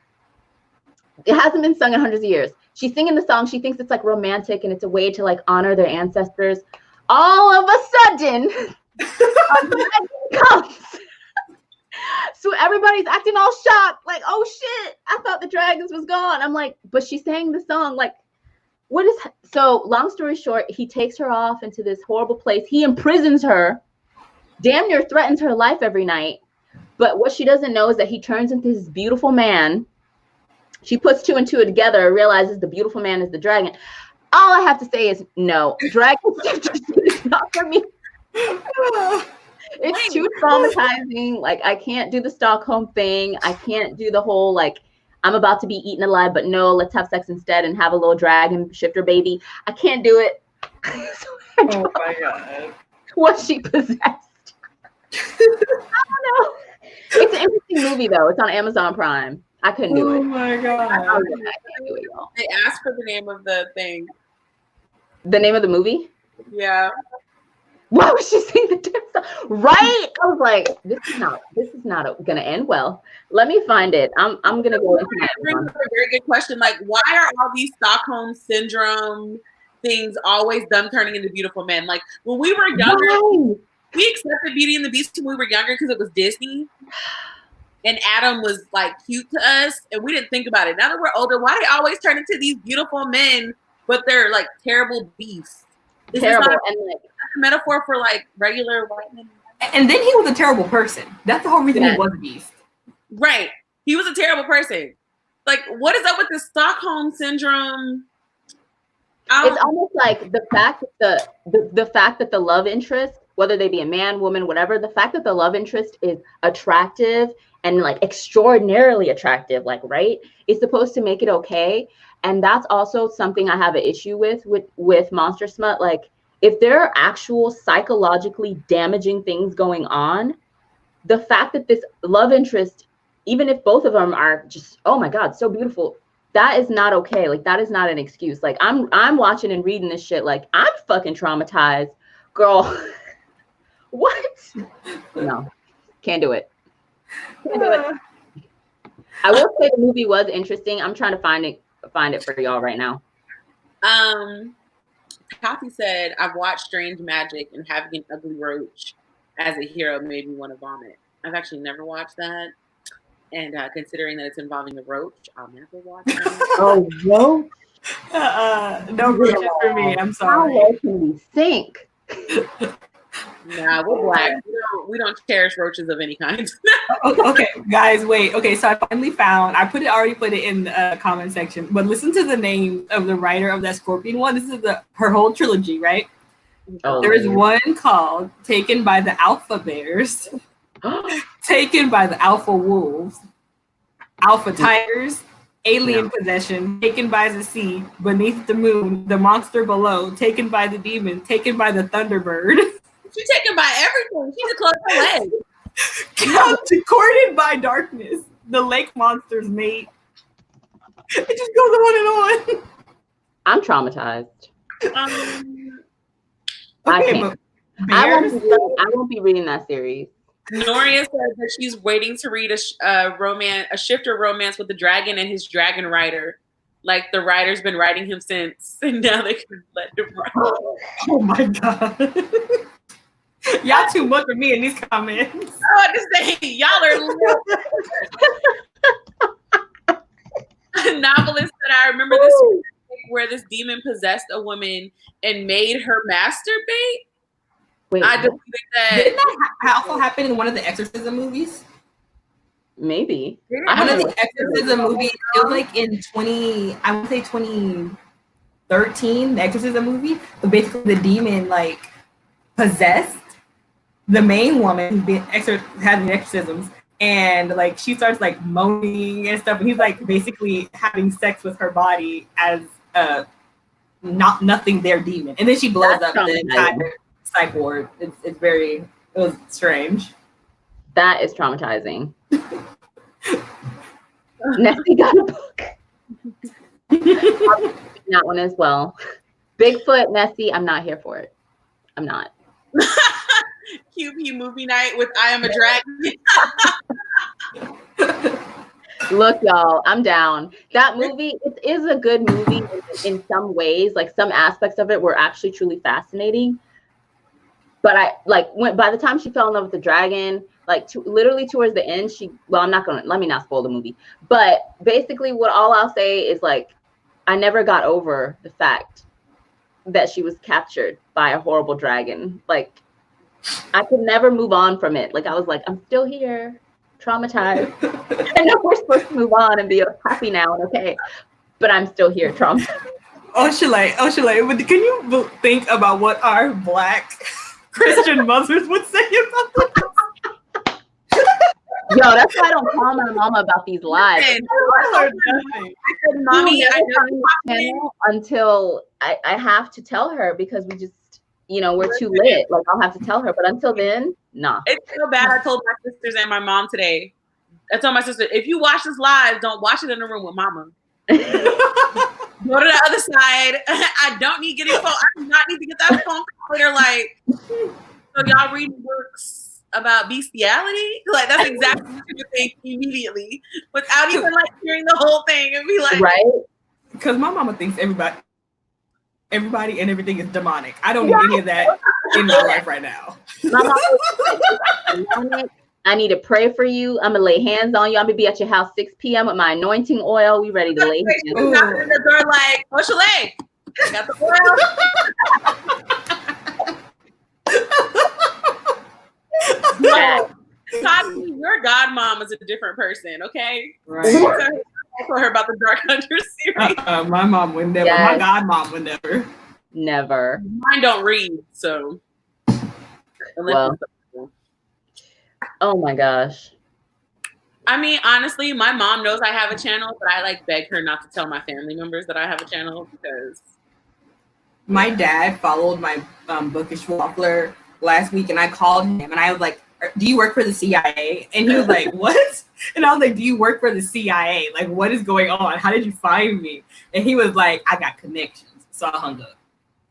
Speaker 2: It hasn't been sung in hundreds of years. She's singing the song. She thinks it's like romantic and it's a way to like honor their ancestors. All of a sudden, a dragon comes. So everybody's acting all shocked, like, oh shit, I thought the dragons was gone. I'm like, but she sang the song, like, what is, so long story short, he takes her off into this horrible place. He imprisons her, damn near threatens her life every night. But what she doesn't know is that he turns into this beautiful man. She puts two and two together, realizes the beautiful man is the dragon. All I have to say is no, dragon is not for me. It's too traumatizing. Like, I can't do the Stockholm thing. I can't do the whole, like, I'm about to be eaten alive, but no, let's have sex instead and have a little dragon shifter baby. I can't do it.
Speaker 3: Oh my God.
Speaker 2: Was she possessed? I don't know. It's an interesting movie, though. It's on Amazon Prime. I couldn't do it.
Speaker 3: Oh my God.
Speaker 2: I can't do it, y'all.
Speaker 1: They asked for the name of the thing.
Speaker 2: The name of the movie?
Speaker 1: Yeah.
Speaker 2: Why was she saying the damn song? Right? I was like, this is not gonna end well. Let me find it. I'm gonna go into
Speaker 1: that. Brings up a very good question. Like, why are all these Stockholm Syndrome things always them turning into beautiful men? Like, when we were younger, we accepted Beauty and the Beast when we were younger because it was Disney. And Adam was like cute to us, and we didn't think about it. Now that we're older, why do they always turn into these beautiful men, but they're like terrible beasts? This terrible, and like a metaphor for like regular white men.
Speaker 3: And then he was a terrible person. That's the whole reason he was a beast.
Speaker 1: Right. He was a terrible person. Like, what is up with the Stockholm Syndrome?
Speaker 2: It's almost like the fact that the fact that the love interest, whether they be a man, woman, whatever, the fact that the love interest is attractive and like extraordinarily attractive, like, right? It's supposed to make it okay. And that's also something I have an issue with monster smut. Like, if there are actual psychologically damaging things going on, the fact that this love interest, even if both of them are just, oh my God, so beautiful, that is not okay. Like, that is not an excuse. Like, I'm watching and reading this shit, like, I'm fucking traumatized, girl. What? No, can't do it. Can't do it. I will say the movie was interesting. I'm trying to find it for y'all right now.
Speaker 1: Kathy said, I've watched Strange Magic, and having an ugly roach as a hero made me want to vomit. I've actually never watched that. And considering that it's involving a roach, I'll never watch it.
Speaker 2: Oh, roach?
Speaker 3: No roaches for me. I'm sorry.
Speaker 2: How low can we sink?
Speaker 1: Nah, we're black. We don't cherish roaches of any kind.
Speaker 3: Okay, guys, wait. Okay, so I finally found. Already put it in the comment section. But listen to the name of the writer of that Scorpion one. This is her whole trilogy, right?
Speaker 2: Oh,
Speaker 3: there is one called "Taken by the Alpha Bears," "Taken by the Alpha Wolves," "Alpha Tigers," "Alien Possession," "Taken by the Sea," "Beneath the Moon," "The Monster Below," "Taken by the Demon," "Taken by the Thunderbird."
Speaker 1: She's taken by everything. She's a close leg.
Speaker 3: Courted by darkness, the lake monster's mate. It just goes on and on.
Speaker 2: I'm traumatized.
Speaker 3: Okay,
Speaker 2: I won't be reading that series.
Speaker 1: Noria said that she's waiting to read a shifter romance with the dragon and his dragon rider. Like the writer's been writing him since, and now they can let him write.
Speaker 3: Oh my God. Y'all too much for me in these comments.
Speaker 1: I understand. Y'all are Novelist said, I remember this where this demon possessed a woman and made her masturbate.
Speaker 2: Wait,
Speaker 1: I just think that
Speaker 3: didn't that also happen in one of the Exorcism movies?
Speaker 2: Maybe.
Speaker 3: One of the Exorcism movies, it was like in 2013, the Exorcism movie. But basically the demon like possessed the main woman who having exorcisms, and like she starts like moaning and stuff, and he's like basically having sex with her body as nothing their demon, and then she blows up the entire psych ward. It was strange.
Speaker 2: That is traumatizing. Nessie got a book. That one as well. Bigfoot, Nessie, I'm not here for it. I'm not.
Speaker 1: QP movie night with I Am a Dragon.
Speaker 2: Look, y'all, I'm down. That movie, it is a good movie in some ways. Like some aspects of it were actually truly fascinating. But by the time she fell in love with the dragon, literally towards the end, let me not spoil the movie. But basically all I'll say is like, I never got over the fact that she was captured by a horrible dragon. Like, I could never move on from it. Like, I was like, I'm still here, traumatized. I know we're supposed to move on and be happy now and okay, but I'm still here, traumatized.
Speaker 3: Oshale, but can you think about what our Black Christian mothers would say about this?
Speaker 2: Yo, that's why I don't call my mama about these lies.
Speaker 1: I said, Mommy, I
Speaker 2: know until I have to tell her, because we just, we're too lit. Like, I'll have to tell her. But until then, nah.
Speaker 1: It's so bad. I told my sisters and my mom today. I told my sister, if you watch this live, don't watch it in the room with mama. Go to the other side. I don't need getting phone. I do not need to get that phone call later. Like, so y'all reading books about bestiality? Like, that's exactly what you would think immediately without even like hearing the whole thing and be like,
Speaker 2: right?
Speaker 3: Because my mama thinks everybody and everything is demonic. I don't need any of that in my life right now.
Speaker 2: My mama, I need to pray for you. I'm gonna lay hands on you. I'm gonna be at your house 6 p.m. with my anointing oil. We ready to lay hands.
Speaker 1: Knocking on the door like, oh, Chalet, got the oil. Yeah. Todd, your godmom is a different person, okay?
Speaker 3: Right.
Speaker 1: I told her about the Dark Hunter series.
Speaker 3: My mom would never. Yes. My godmom would never.
Speaker 2: Never.
Speaker 1: Mine don't read, so.
Speaker 2: Well. Oh my gosh.
Speaker 1: I mean, honestly, my mom knows I have a channel, but I like beg her not to tell my family members that I have a channel because
Speaker 3: my dad followed my bookish waffler last week, and I called him and I was like, "Do you work for the CIA?" And he was like, "What?" And I was like, "Do you work for the CIA? Like, what is going on? How did you find me?" And he was like, "I got connections." So I hung up.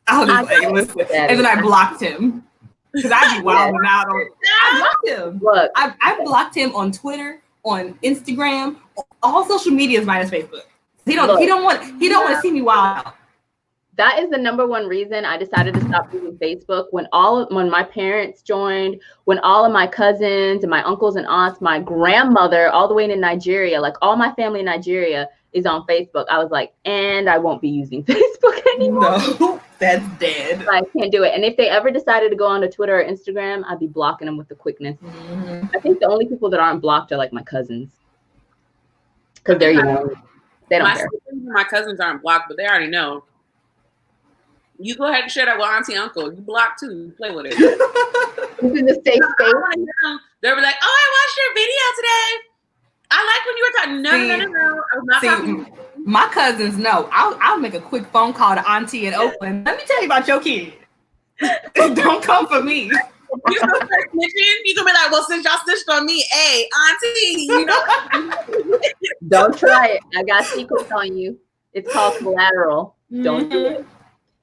Speaker 3: I was like, "Listen," and then I blocked him because I'd be wilding out. I blocked him. Look, I blocked him on Twitter, on Instagram, all social medias minus Facebook. He don't want to see me wild out.
Speaker 2: That is the #1 reason I decided to stop using Facebook. When my parents joined, when all of my cousins and my uncles and aunts, my grandmother, all the way in Nigeria, like all my family in Nigeria is on Facebook. I was like, and I won't be using Facebook anymore.
Speaker 3: No, that's dead.
Speaker 2: I can't do it. And if they ever decided to go onto Twitter or Instagram, I'd be blocking them with the quickness. Mm-hmm. I think the only people that aren't blocked are like my cousins, because they're young. They don't care.
Speaker 1: My cousins aren't blocked, but they already know. You go ahead and share that with auntie, uncle. You block too. You play with it.
Speaker 2: This is a safe space.
Speaker 1: They'll be like, "Oh, I watched your video today. I like when you were talking." No. I was not talking.
Speaker 3: My cousins know. I'll make a quick phone call to auntie in Oakland. Let me tell you about your kid. Don't come for me.
Speaker 1: You gonna start snitching? You gonna be like, "Well, since y'all snitched on me, hey, auntie, you know."
Speaker 2: Don't try it. I got secrets on you. It's called collateral. Don't do it.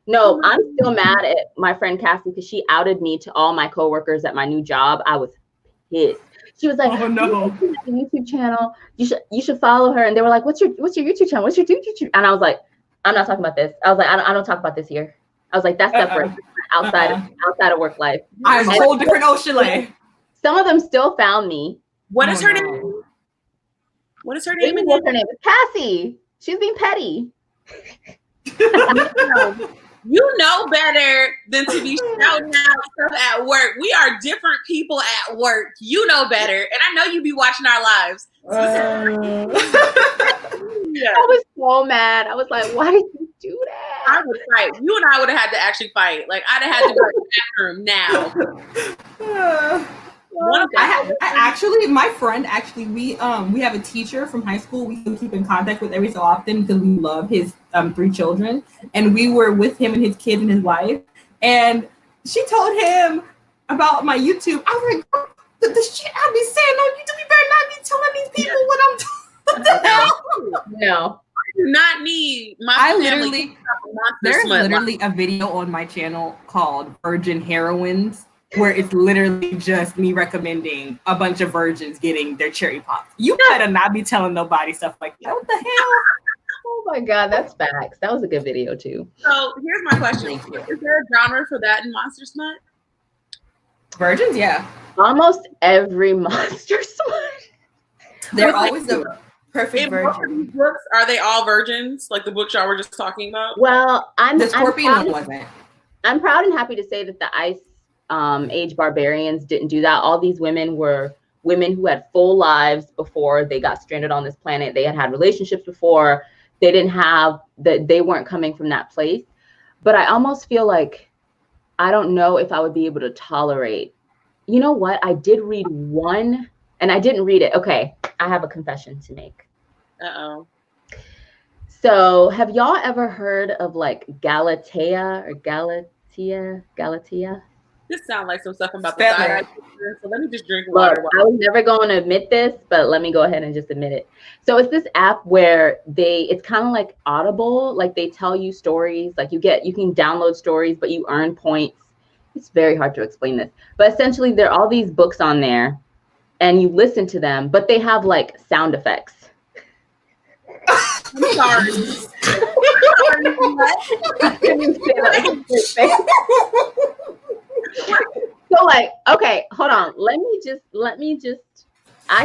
Speaker 2: No, I'm still mad at my friend Cassie because she outed me to all my coworkers at my new job. I was pissed. She was like,
Speaker 3: "Oh no,
Speaker 2: YouTube channel. You should follow her." And they were like, "What's your YouTube channel? What's your YouTube?" And I was like, "I'm not talking about this." I was like, "I don't talk about this here." I was like, "That's separate, outside of work life."
Speaker 3: I'm a whole different ocean.
Speaker 2: Some of them still found me.
Speaker 1: What is her name? What is her name?
Speaker 2: Her name is Cassie. She's being petty.
Speaker 1: You know better than to be shouting out stuff at work. We are different people at work. You know better. And I know you be watching our lives.
Speaker 2: I was so mad. I was like, why did you do that?
Speaker 1: I would fight. You and I would have had to actually fight. Like, I'd have had to go to the bathroom now.
Speaker 3: My friend we have a teacher from high school we keep in contact with every so often because we love his 3 children, and we were with him and his kids and his wife, and she told him about my YouTube. I was like, the shit I be saying on YouTube, you better not be telling these people what I'm doing. What the hell?
Speaker 2: No.
Speaker 1: I do not need my
Speaker 3: there's literally a video on my channel called Virgin Heroines, where it's literally just me recommending a bunch of virgins getting their cherry pops. You better not be telling nobody stuff like that. What the hell?
Speaker 2: Oh my God, that's facts. That was a good video too.
Speaker 1: So here's my question. Is there a genre for that in Monster Smut?
Speaker 3: Virgins, yeah.
Speaker 2: Almost every Monster Smut.
Speaker 3: They're always the perfect virgin.
Speaker 1: Books, are they all virgins? Like the books y'all were just talking about?
Speaker 2: Well,
Speaker 3: the Scorpion one wasn't.
Speaker 2: I'm proud and happy to say that the Ice Age barbarians didn't do that. All these women were women who had full lives before they got stranded on this planet. They had relationships before. They didn't have that. They weren't coming from that place. But I almost feel like I don't know if I would be able to tolerate. You know what? I did read one, and I didn't read it. Okay, I have a confession to make.
Speaker 1: Uh-oh.
Speaker 2: So, have y'all ever heard of like Galatea or Galatea?
Speaker 1: This sounds like some stuff I'm about to say. So let me just drink
Speaker 2: water.
Speaker 1: Look,
Speaker 2: I was never going to admit this, but let me go ahead and just admit it. So it's this app where it's kind of like Audible. Like they tell you stories, like you can download stories, but you earn points. It's very hard to explain this, but essentially there are all these books on there and you listen to them, but they have like sound effects.
Speaker 1: I'm sorry.
Speaker 2: So like, okay, hold on. Let me just.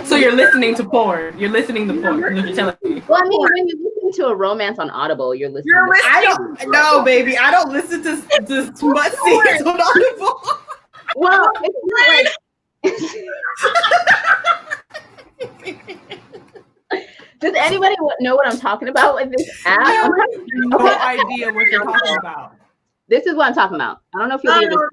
Speaker 3: So you're listening to porn. You're listening to porn. You're telling me.
Speaker 2: Well, I mean, when you listen to a romance on Audible, you're listening.
Speaker 3: I don't. No, baby, I don't listen to smut scenes on Audible.
Speaker 2: Well, it's like. Does anybody know what I'm talking about with this app?
Speaker 3: I have no idea what you're talking about.
Speaker 2: This is what I'm talking about. I don't know if you'll be able to.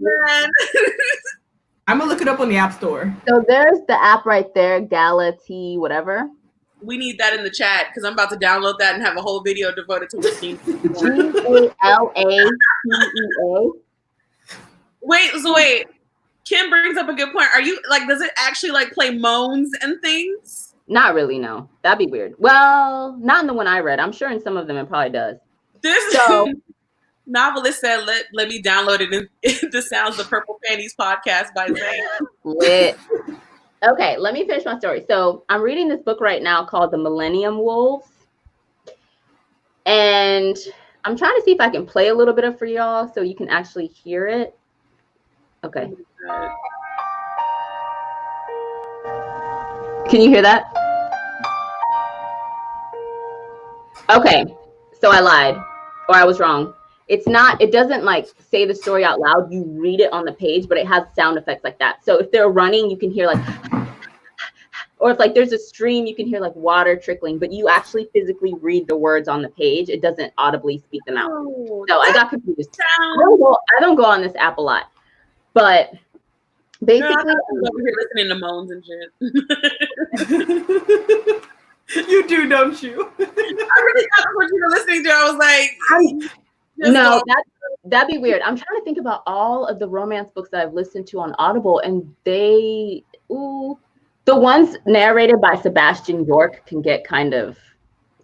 Speaker 3: I'm gonna look it up on the App Store.
Speaker 2: So there's the app right there, Galatea, whatever.
Speaker 1: We need that in the chat because I'm about to download that and have a whole video devoted to listening.
Speaker 2: Galatea.
Speaker 1: Wait. Kim brings up a good point. Are you like, does it actually like play moans and things?
Speaker 2: Not really, no. That'd be weird. Well, not in the one I read. I'm sure in some of them it probably does.
Speaker 1: This novelist said, let me download it in the Sounds the Purple Panties podcast by Zane.
Speaker 2: Lit. Okay, let me finish my story. So I'm reading this book right now called The Millennium Wolves. And I'm trying to see if I can play a little bit of for y'all so you can actually hear it. Okay. Can you hear that? Okay, so I lied, or I was wrong. It doesn't like say the story out loud. You read it on the page, but it has sound effects like that. So if they're running, you can hear like, or if like there's a stream, you can hear like water trickling, but you actually physically read the words on the page. It doesn't audibly speak them out. So I got confused. I don't go on this app a lot, but basically,
Speaker 1: I'm over here listening to moans and shit.
Speaker 3: You do, don't you?
Speaker 1: I really thought what you were listening to. I was like,
Speaker 2: no, that'd be weird. I'm trying to think about all of the romance books that I've listened to on Audible, and the ones narrated by Sebastian York can get kind of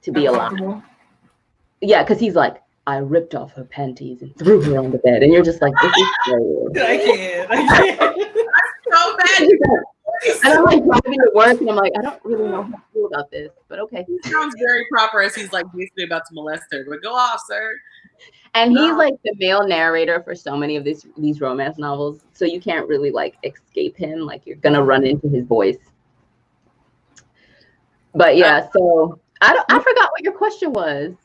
Speaker 2: to be a lot. Yeah, because he's like, I ripped off her panties and threw her on the bed, and you're just like, this is so weird.
Speaker 3: I can't.
Speaker 1: So bad.
Speaker 2: And I'm like driving to work, and I'm like, I don't really know how to feel about this, but okay.
Speaker 1: He sounds very proper as he's like basically about to molest her, but go off, sir.
Speaker 2: And he's like the male narrator for so many of these romance novels, so you can't really like escape him. Like you're gonna run into his voice. But yeah, so I forgot what your question was.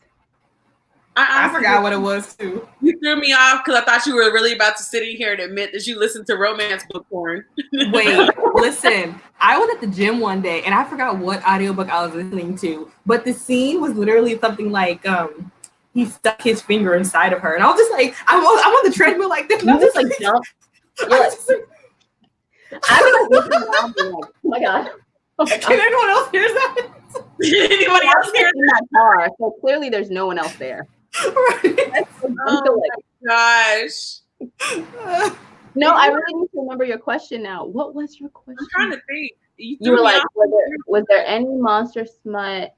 Speaker 3: I forgot what it was too.
Speaker 1: You threw me off because I thought you were really about to sit in here and admit that you listened to romance book porn.
Speaker 3: Wait, listen. I was at the gym one day and I forgot what audiobook I was listening to, but the scene was literally something like he stuck his finger inside of her, and I was just like, I'm on the treadmill like this. And I'm just like, jump.
Speaker 2: I was like looking around and like, oh my god.
Speaker 3: Can anyone else hear that?
Speaker 1: Anybody else hear
Speaker 2: in that car? So clearly there's no one else there.
Speaker 3: Right.
Speaker 1: Oh my gosh.
Speaker 2: No, I really need to remember your question now. What was your question?
Speaker 1: I'm trying to think.
Speaker 2: You were like, was there any monster smut?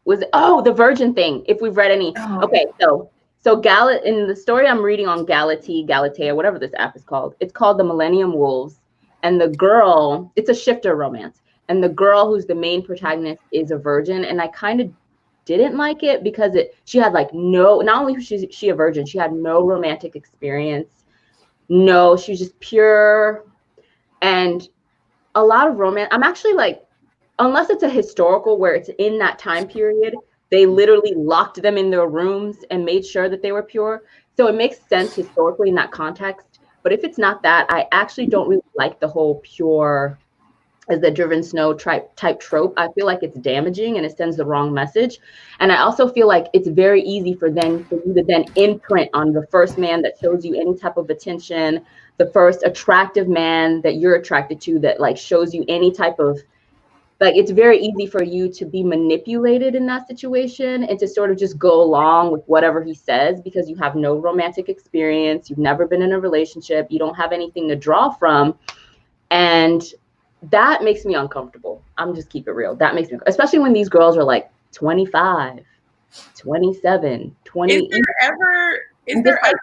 Speaker 2: The virgin thing, if we've read any.
Speaker 3: Oh.
Speaker 2: Okay, so in the story I'm reading on Galatea, whatever this app is called, it's called The Millennium Wolves. And the girl, it's a shifter romance. And the girl who's the main protagonist is a virgin. And I kind of didn't like it because she had like not only was she a virgin, she had no romantic experience. No, she was just pure. And a lot of romance, I'm actually like, unless it's a historical where it's in that time period, they literally locked them in their rooms and made sure that they were pure. So it makes sense historically in that context. But if it's not that, I actually don't really like the whole pure as the driven snow type trope. I feel like it's damaging and it sends the wrong message. And I also feel like it's very easy for you to then imprint on the first man that shows you any type of attention, the first attractive man that you're attracted to that like shows you any type of, like, it's very easy for you to be manipulated in that situation and to sort of just go along with whatever he says because you have no romantic experience. You've never been in a relationship. You don't have anything to draw from. And that makes me uncomfortable. I'm just keep it real. That makes me, especially when these girls are like 25, 27, 20.
Speaker 1: Is there ever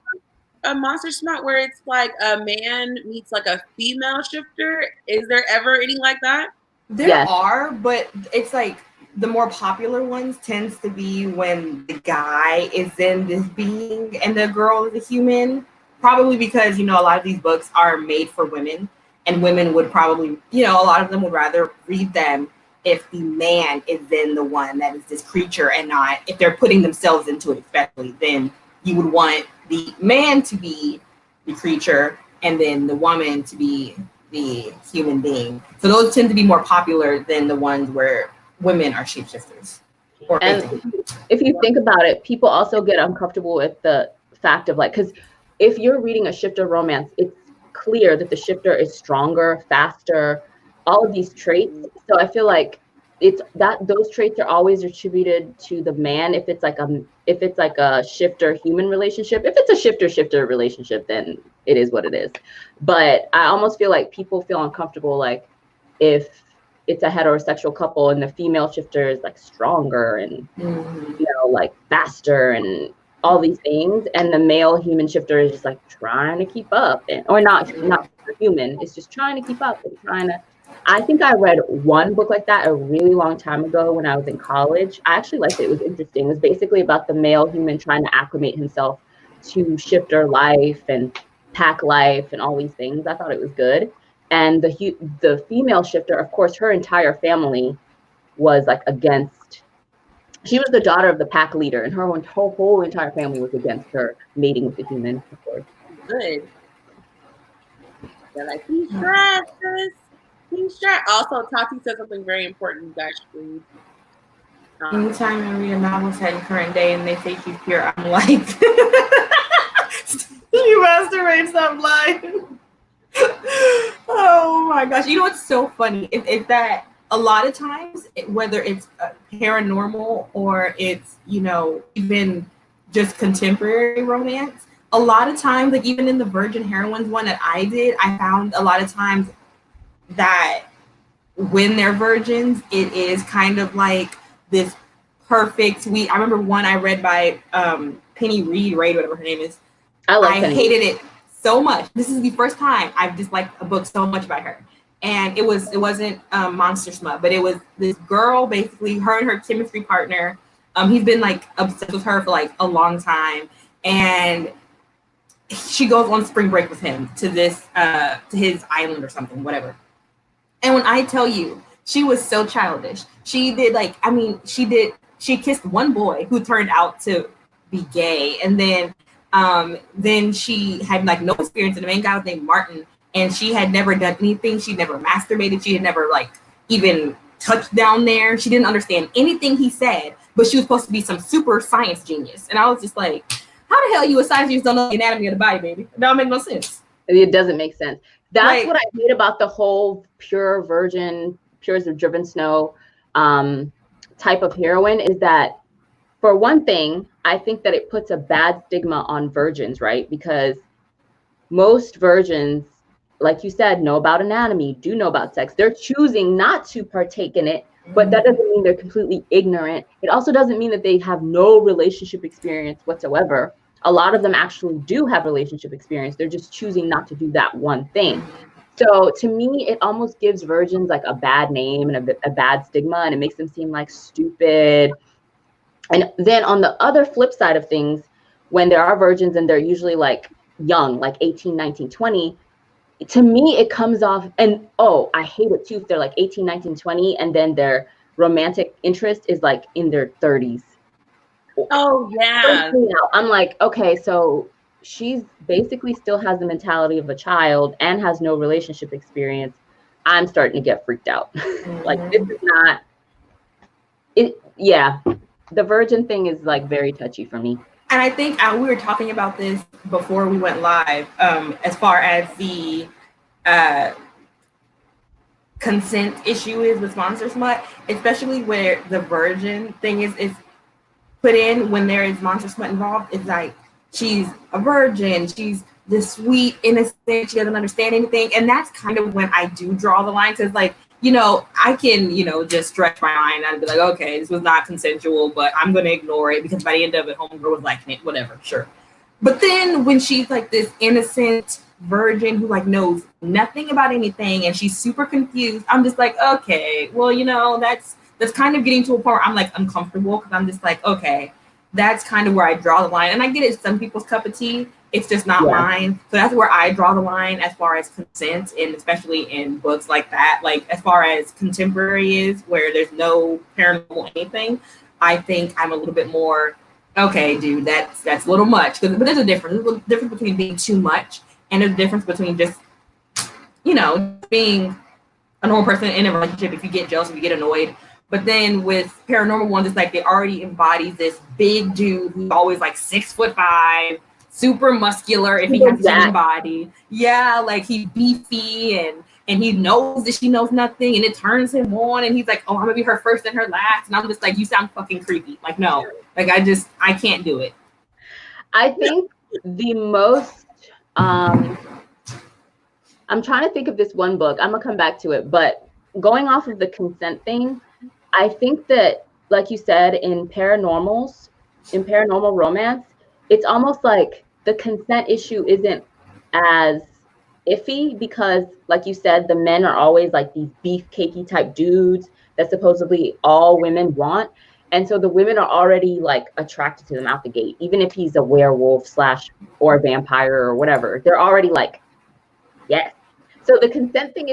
Speaker 1: a monster smut where it's like a man meets like a female shifter? Is there ever any like that?
Speaker 3: There are, but it's like the more popular ones tends to be when the guy is in this being and the girl is a human. Probably because, a lot of these books are made for women. And women would probably, a lot of them would rather read them if the man is then the one that is this creature and not, if they're putting themselves into it, especially, then you would want the man to be the creature and then the woman to be the human being. So those tend to be more popular than the ones where women are shapeshifters.
Speaker 2: And if you think about it, people also get uncomfortable with the fact of like, because if you're reading a shifter romance, clear that the shifter is stronger, faster, all of these traits. So I feel like it's that those traits are always attributed to the man if it's like a shifter human relationship. If it's a shifter relationship, then it is what it is. But I almost feel like people feel uncomfortable like if it's a heterosexual couple and the female shifter is like stronger and like faster and all these things, and the male human shifter is just like trying to keep up, or not human, it's just trying to keep up and trying to. I think I read one book like that a really long time ago when I was in college. I actually liked it. It was interesting. It was basically about the male human trying to acclimate himself to shifter life and pack life and all these things. I thought it was good. And the female shifter, of course, her entire family was like against. She was the daughter of the pack leader, and her whole entire family was against her mating with the human, of course.
Speaker 1: Good. They're like, he's trash, sis. He's trash. Also, Tati said something very important you guys should read.
Speaker 3: Anytime I read a novel set in current day and they say she's pure, I'm like, you masturbate, stop lying. Oh my gosh. You know what's so funny? It's that a lot of times, whether it's paranormal or it's, even just contemporary romance, a lot of times, like even in the Virgin Heroines one that I did, I found a lot of times that when they're virgins, it is kind of like this perfect, sweet. I remember one I read by Penny Reed, whatever her name is. I hated it so much. This is the first time I've disliked a book so much by her. And it wasn't monster smut, but it was this girl, basically, her and her chemistry partner. He's been like obsessed with her for like a long time. And she goes on spring break with him to his island or something, whatever. And when I tell you, she was so childish. She kissed one boy who turned out to be gay. And then she had like no experience. And the main guy was named Martin. And she had never done anything. She'd never masturbated. She had never like even touched down there. She didn't understand anything he said, but she was supposed to be some super science genius. And I was just like, how the hell you a science genius don't know the anatomy of the body, baby? That don't make no sense.
Speaker 2: It doesn't make sense. That's what I hate about the whole pure virgin, pure as a driven snow type of heroine is that, for one thing, I think that it puts a bad stigma on virgins, right? Because most virgins, like you said, know about anatomy, do know about sex. They're choosing not to partake in it, but that doesn't mean they're completely ignorant. It also doesn't mean that they have no relationship experience whatsoever. A lot of them actually do have relationship experience. They're just choosing not to do that one thing. So to me, it almost gives virgins like a bad name and a bad stigma, and it makes them seem like stupid. And then on the other flip side of things, when there are virgins and they're usually like young, like 18, 19, 20, to me, it comes off, and I hate it too if they're like 18, 19, 20, and then their romantic interest is like in their 30s.
Speaker 1: Oh, yeah.
Speaker 2: I'm like, okay, so she's basically still has the mentality of a child and has no relationship experience. I'm starting to get freaked out. Like, this is not it. Yeah, the virgin thing is like very touchy for me.
Speaker 3: And I think we were talking about this before we went live, as far as the consent issue is with monster smut, especially where the virgin thing is put in when there is monster smut involved. It's like, she's a virgin, she's this sweet, innocent, she doesn't understand anything. And that's kind of when I do draw the line. Because like, I can, just stretch my mind and be like, okay, this was not consensual, but I'm going to ignore it, because by the end of it, homegirl was like, whatever, sure. But then when she's like this innocent virgin who like knows nothing about anything and she's super confused, I'm just like, okay, well, that's kind of getting to a point where I'm like uncomfortable, because I'm just like, okay, that's kind of where I draw the line. And I get it's some people's cup of tea. It's just not mine. So that's where I draw the line as far as consent, and especially in books like that. Like, as far as contemporary is, where there's no paranormal anything, I think I'm a little bit more, okay, dude, that's a little much. But there's a difference. There's a difference between being too much, and there's a difference between just, being a normal person in a relationship. If you get jealous, if you get annoyed. But then with paranormal ones, it's like they already embody this big dude who's always like 6'5", super muscular if he has a human body. Yeah, like he's beefy and he knows that she knows nothing, and it turns him on, and he's like, oh, I'm gonna be her first and her last, and I'm just like, you sound fucking creepy. Like, no, like I can't do it.
Speaker 2: I think the most I'm trying to think of this one book. I'm gonna come back to it, but going off of the consent thing, I think that, like you said, in paranormal romance, it's almost like the consent issue isn't as iffy because, like you said, the men are always like these beefcakey type dudes that supposedly all women want. And so the women are already like attracted to them out the gate, even if he's a werewolf or a vampire or whatever. They're already like, yes. So the consent thing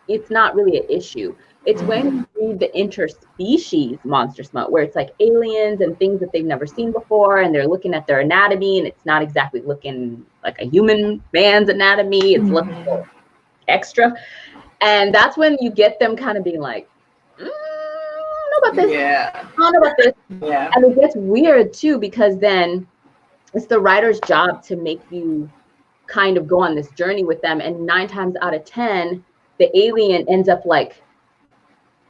Speaker 2: it's not really an issue. It's when you read the interspecies monster smut, where it's like aliens and things that they've never seen before, and they're looking at their anatomy, and it's not exactly looking like a human man's anatomy. It's looking extra. And that's when you get them kind of being like, I don't know about this.
Speaker 3: Yeah.
Speaker 2: I don't know about this.
Speaker 3: Yeah.
Speaker 2: And it gets weird too, because then it's the writer's job to make you kind of go on this journey with them. And 9 times out of 10, the alien ends up like,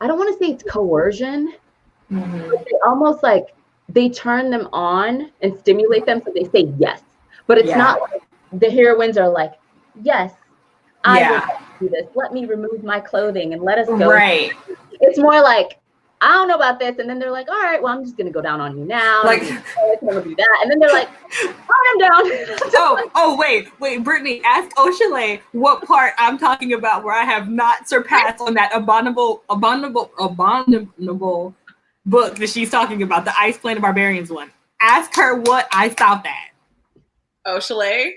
Speaker 2: I don't want to say it's coercion, but they almost like they turn them on and stimulate them so they say yes. But it's not like the heroines are like, yes, I will do this. Let me remove my clothing and let us go.
Speaker 3: Right.
Speaker 2: It's more like, I don't know about this. And then they're like, all right, well, I'm just going to go down on you now.
Speaker 3: Like,
Speaker 2: I'm going to do that. And then they're like, I'm down.
Speaker 3: Wait, Brittany, ask Oshale what part I'm talking about where I have not surpassed on that abominable book that she's talking about, the Ice Planet Barbarians one. Ask her what I stopped at.
Speaker 1: Oshale?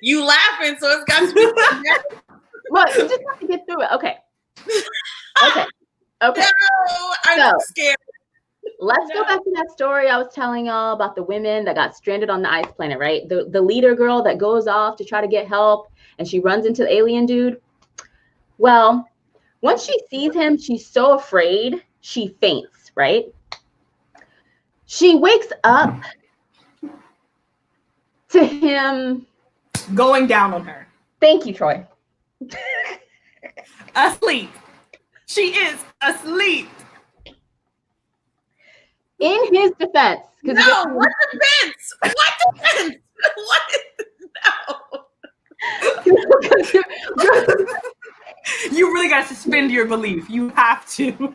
Speaker 1: You laughing, so it's got to be.
Speaker 2: Look, you just have to get through it. Okay. Okay.
Speaker 1: No, I'm scared.
Speaker 2: Let's go back to that story I was telling y'all about the women that got stranded on the ice planet, right? The leader girl that goes off to try to get help, and she runs into the alien dude. Well, once she sees him, she's so afraid, she faints, right? She wakes up to him
Speaker 3: going down on her.
Speaker 2: Thank you, Troy.
Speaker 3: Asleep. She is asleep.
Speaker 2: In his defense.
Speaker 1: No, what defense? What defense? What? No.
Speaker 3: You really got to suspend your belief. You have to.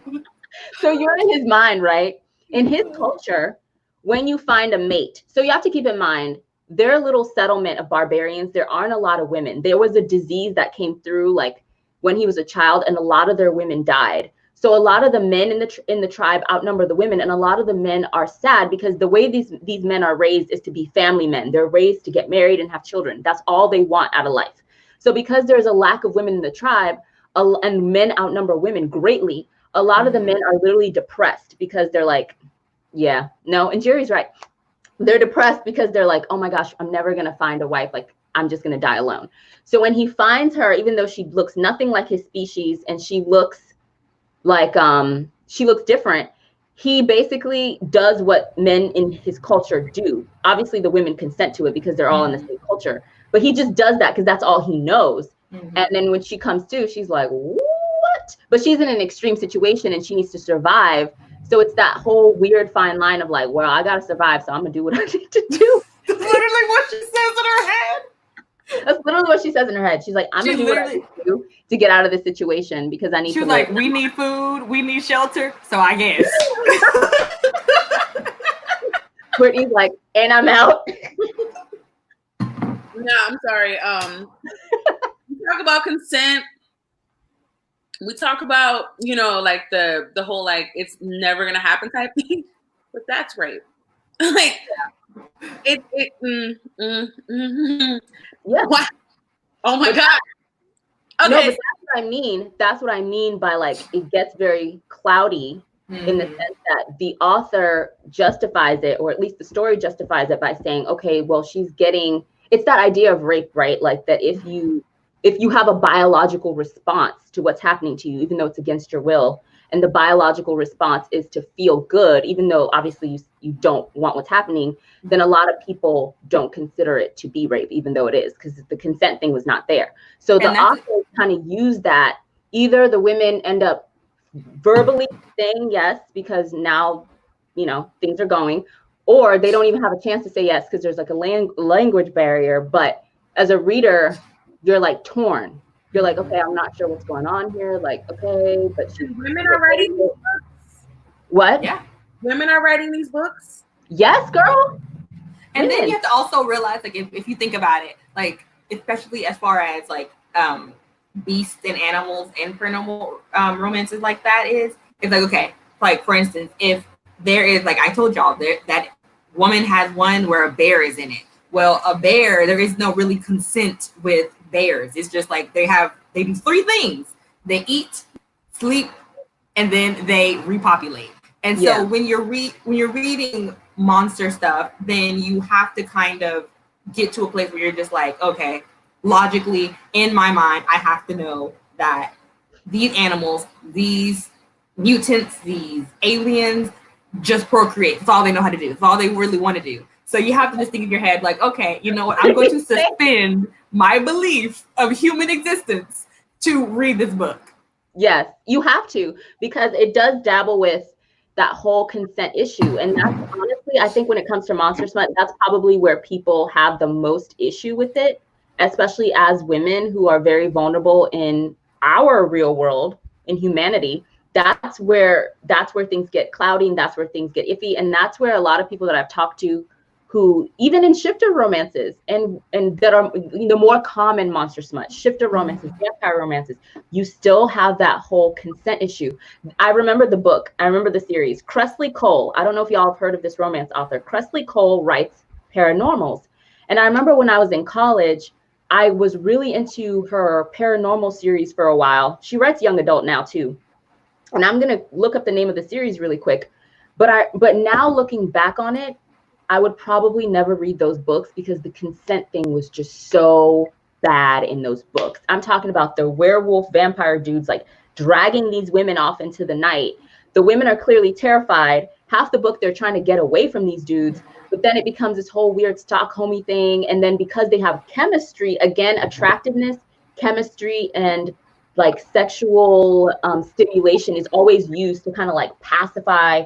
Speaker 2: So you're in his mind, right? In his culture, when you find a mate, so you have to keep in mind, their little settlement of barbarians, there aren't a lot of women. There was a disease that came through like when he was a child, and a lot of their women died. So a lot of the men in the tribe outnumber the women, and a lot of the men are sad because the way these men are raised is to be family men. They're raised to get married and have children. That's all they want out of life. So because there's a lack of women in the tribe, and men outnumber women greatly, a lot of the men are literally depressed because they're like, yeah, no, and Jerry's right. They're depressed because they're like, oh my gosh, I'm never gonna find a wife. Like, I'm just gonna die alone. So when he finds her, even though she looks nothing like his species and she looks like she looks different, he basically does what men in his culture do. Obviously the women consent to it because they're all in the same culture, but he just does that because that's all he knows. And then when she comes to, she's like, what? But she's in an extreme situation and she needs to survive. So it's that whole weird fine line of like, well, I gotta survive, so I'm gonna do what I need to do.
Speaker 3: That's literally what she says in her head.
Speaker 2: That's literally what she says in her head. She's like, I'm gonna do what I need to do to get out of this situation because I need to.
Speaker 3: She was like, we need food, we need shelter, so I guess.
Speaker 2: Brittany's like, and I'm out.
Speaker 1: No, I'm sorry. We talk about consent. We talk about, you know, like the whole like it's never gonna happen type thing, but that's rape. Like
Speaker 2: Yeah.
Speaker 1: What? Oh my God. Okay.
Speaker 2: No, but that's what I mean. That's what I mean by like it gets very cloudy in the sense that the author justifies it, or at least the story justifies it by saying, okay, well, she's getting, it's that idea of rape, right? Like that if you have a biological response to what's happening to you, even though it's against your will, and the biological response is to feel good, even though obviously you don't want what's happening, then a lot of people don't consider it to be rape, even though it is, because the consent thing was not there. So the authors kind of use that. Either the women end up verbally saying yes because now, you know, things are going, or they don't even have a chance to say yes because there's like a language barrier. But as a reader, you're like torn. You're like, okay, I'm not sure what's going on here. Like, okay, but
Speaker 1: women are writing these books.
Speaker 2: What?
Speaker 3: Yeah,
Speaker 1: women are writing these books.
Speaker 2: Yes, girl.
Speaker 3: And then you have to also realize, like, if you think about it, like, especially as far as like beasts and animals and paranormal romances like that is, it's like, okay, like for instance, if there is, like I told y'all, that woman has one where a bear is in it. Well, a bear, there is no really consent with bears. It's just like they do three things: they eat, sleep, and then they repopulate. And so when you're reading monster stuff, then you have to kind of get to a place where you're just like, okay, logically, in my mind, I have to know that these animals, these mutants, these aliens just procreate. That's all they know how to do. That's all they really want to do. So you have to just think in your head, like, okay, you know what? I'm going to suspend my belief of human existence to read this book.
Speaker 2: Yes, you have to, because it does dabble with that whole consent issue. And that's honestly, I think when it comes to monster smut, that's probably where people have the most issue with it, especially as women who are very vulnerable in our real world, in humanity. That's where things get cloudy, and that's where things get iffy. And that's where a lot of people that I've talked to, who even in shifter romances and that are the more common monster smut, shifter romances, vampire romances, you still have that whole consent issue. I remember the book. I remember the series. Cressley Cole. I don't know if y'all have heard of this romance author. Cressley Cole writes paranormals. And I remember when I was in college, I was really into her paranormal series for a while. She writes young adult now too. And I'm going to look up the name of the series really quick. But now looking back on it, I would probably never read those books because the consent thing was just so bad in those books. I'm talking about the werewolf vampire dudes like dragging these women off into the night. The women are clearly terrified. Half the book they're trying to get away from these dudes, but then it becomes this whole weird Stockholm thing. And then because they have chemistry, again, attractiveness, chemistry, and like sexual stimulation is always used to kind of like pacify,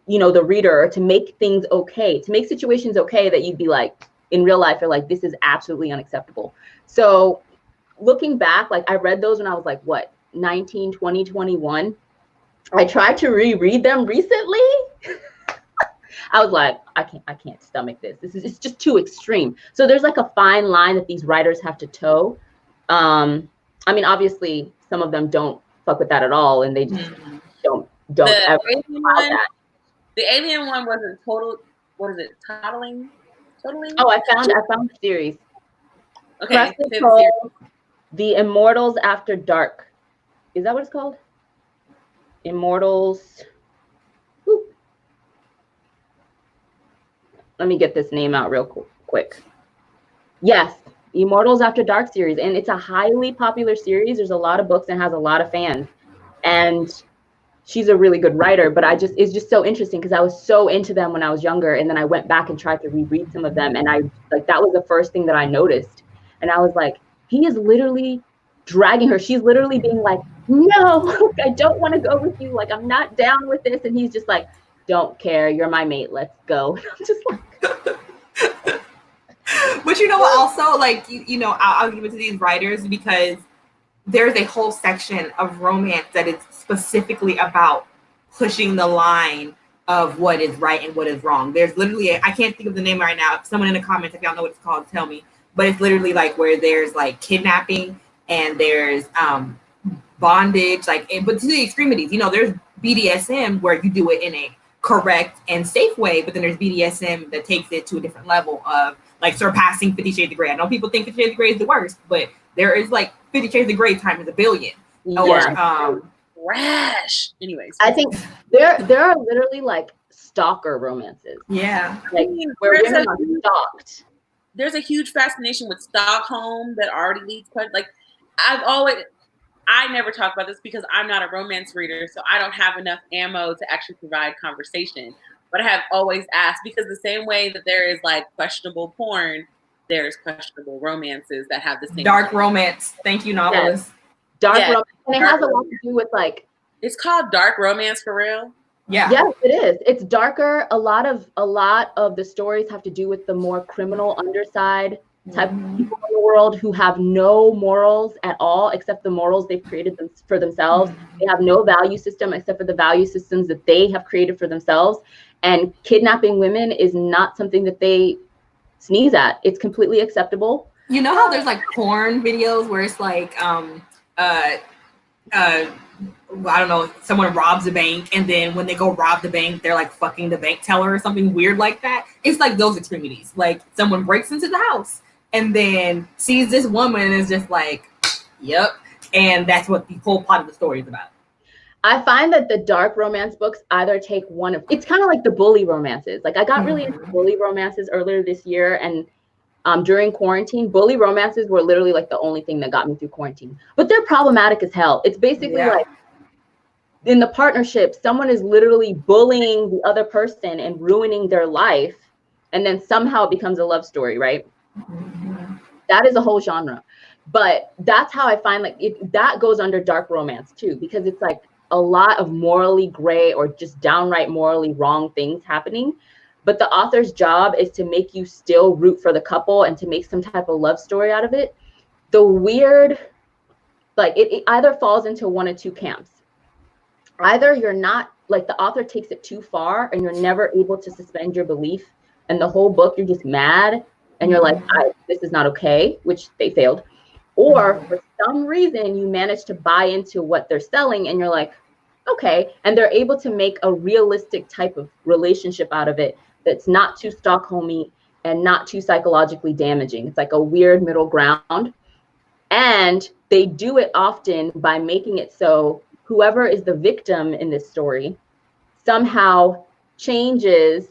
Speaker 2: you know, the reader, to make things okay, to make situations okay that you'd be like, in real life, you're like, this is absolutely unacceptable. So looking back, like I read those when I was like, what, 19, 20, 21. I tried to reread them recently. I was like, I can't stomach this. It's just too extreme. So there's like a fine line that these writers have to toe. I mean, obviously, some of them don't fuck with that at all, and they just don't ever allow that.
Speaker 1: The alien one wasn't total. What is it? Totaling?
Speaker 2: Oh, I found the series.
Speaker 1: Okay.
Speaker 2: The Immortals After Dark. Is that what it's called? Immortals. Whoop. Let me get this name out real quick. Yes, Immortals After Dark series, and it's a highly popular series. There's a lot of books and has a lot of fans, and she's a really good writer. But it's just so interesting because I was so into them when I was younger, and then I went back and tried to reread some of them, and that was the first thing that I noticed, and I was like, he is literally dragging her. She's literally being like, no, I don't want to go with you. Like, I'm not down with this, and he's just like, don't care, you're my mate, let's go. I'm just like.
Speaker 3: But you know what? Also, like, you know, I'll give it to these writers because there's a whole section of romance that is specifically about pushing the line of what is right and what is wrong. There's literally, I can't think of the name right now. If someone in the comments, if y'all know what it's called, tell me. But it's literally like where there's like kidnapping and there's bondage, like, but to the extremities. You know, there's BDSM where you do it in a correct and safe way, but then there's BDSM that takes it to a different level of like surpassing 50 Shades of Grey. I know people think 50 Shades of Grey is the worst, but there is like 50 Shades of Grey times a billion.
Speaker 2: Yeah.
Speaker 3: Or
Speaker 1: rash. Anyways,
Speaker 2: I think there are literally like stalker romances.
Speaker 3: Yeah.
Speaker 2: Like where women are stalked.
Speaker 1: There's a huge fascination with Stockholm that already leads quite like I've always I never talk about this because I'm not a romance reader, so I don't have enough ammo to actually provide conversation. But I have always asked, because the same way that there is like questionable porn, there's questionable romances that have the same
Speaker 3: dark romance. Thank you, novelist.
Speaker 2: Yes. Dark romance, and it
Speaker 1: dark
Speaker 2: has a lot
Speaker 1: romance.
Speaker 2: to do with like.
Speaker 1: It's called dark romance for real.
Speaker 3: Yeah.
Speaker 2: Yes, it is. It's darker. A lot of the stories have to do with the more criminal underside type of people in the world who have no morals at all, except the morals they've created for themselves. They have no value system except for the value systems that they have created for themselves. And kidnapping women is not something that they sneeze at. It's completely acceptable.
Speaker 3: You know how there's like porn videos where it's like I don't know, someone robs a bank, and then when they go rob the bank, they're like fucking the bank teller or something weird like that. It's like those extremities. Like someone breaks into the house and then sees this woman and is just like, yep. And that's what the whole plot of the story is about.
Speaker 2: I find that the dark romance books either take one of, it's kind of like the bully romances. Like I got really into bully romances earlier this year, and during quarantine, bully romances were literally like the only thing that got me through quarantine. But they're problematic as hell. It's basically like in the partnership, someone is literally bullying the other person and ruining their life, and then somehow it becomes a love story, right? That is a whole genre. But that's how I find like that goes under dark romance too, because it's like a lot of morally gray or just downright morally wrong things happening. But the author's job is to make you still root for the couple and to make some type of love story out of it. The weird, like it either falls into one of two camps. Either you're not, like the author takes it too far and you're never able to suspend your belief, and the whole book you're just mad and you're like, this is not okay, which they failed. Or for some reason you manage to buy into what they're selling and you're like, okay, and they're able to make a realistic type of relationship out of it that's not too Stockholmy and not too psychologically damaging. It's like a weird middle ground. And they do it often by making it so whoever is the victim in this story somehow changes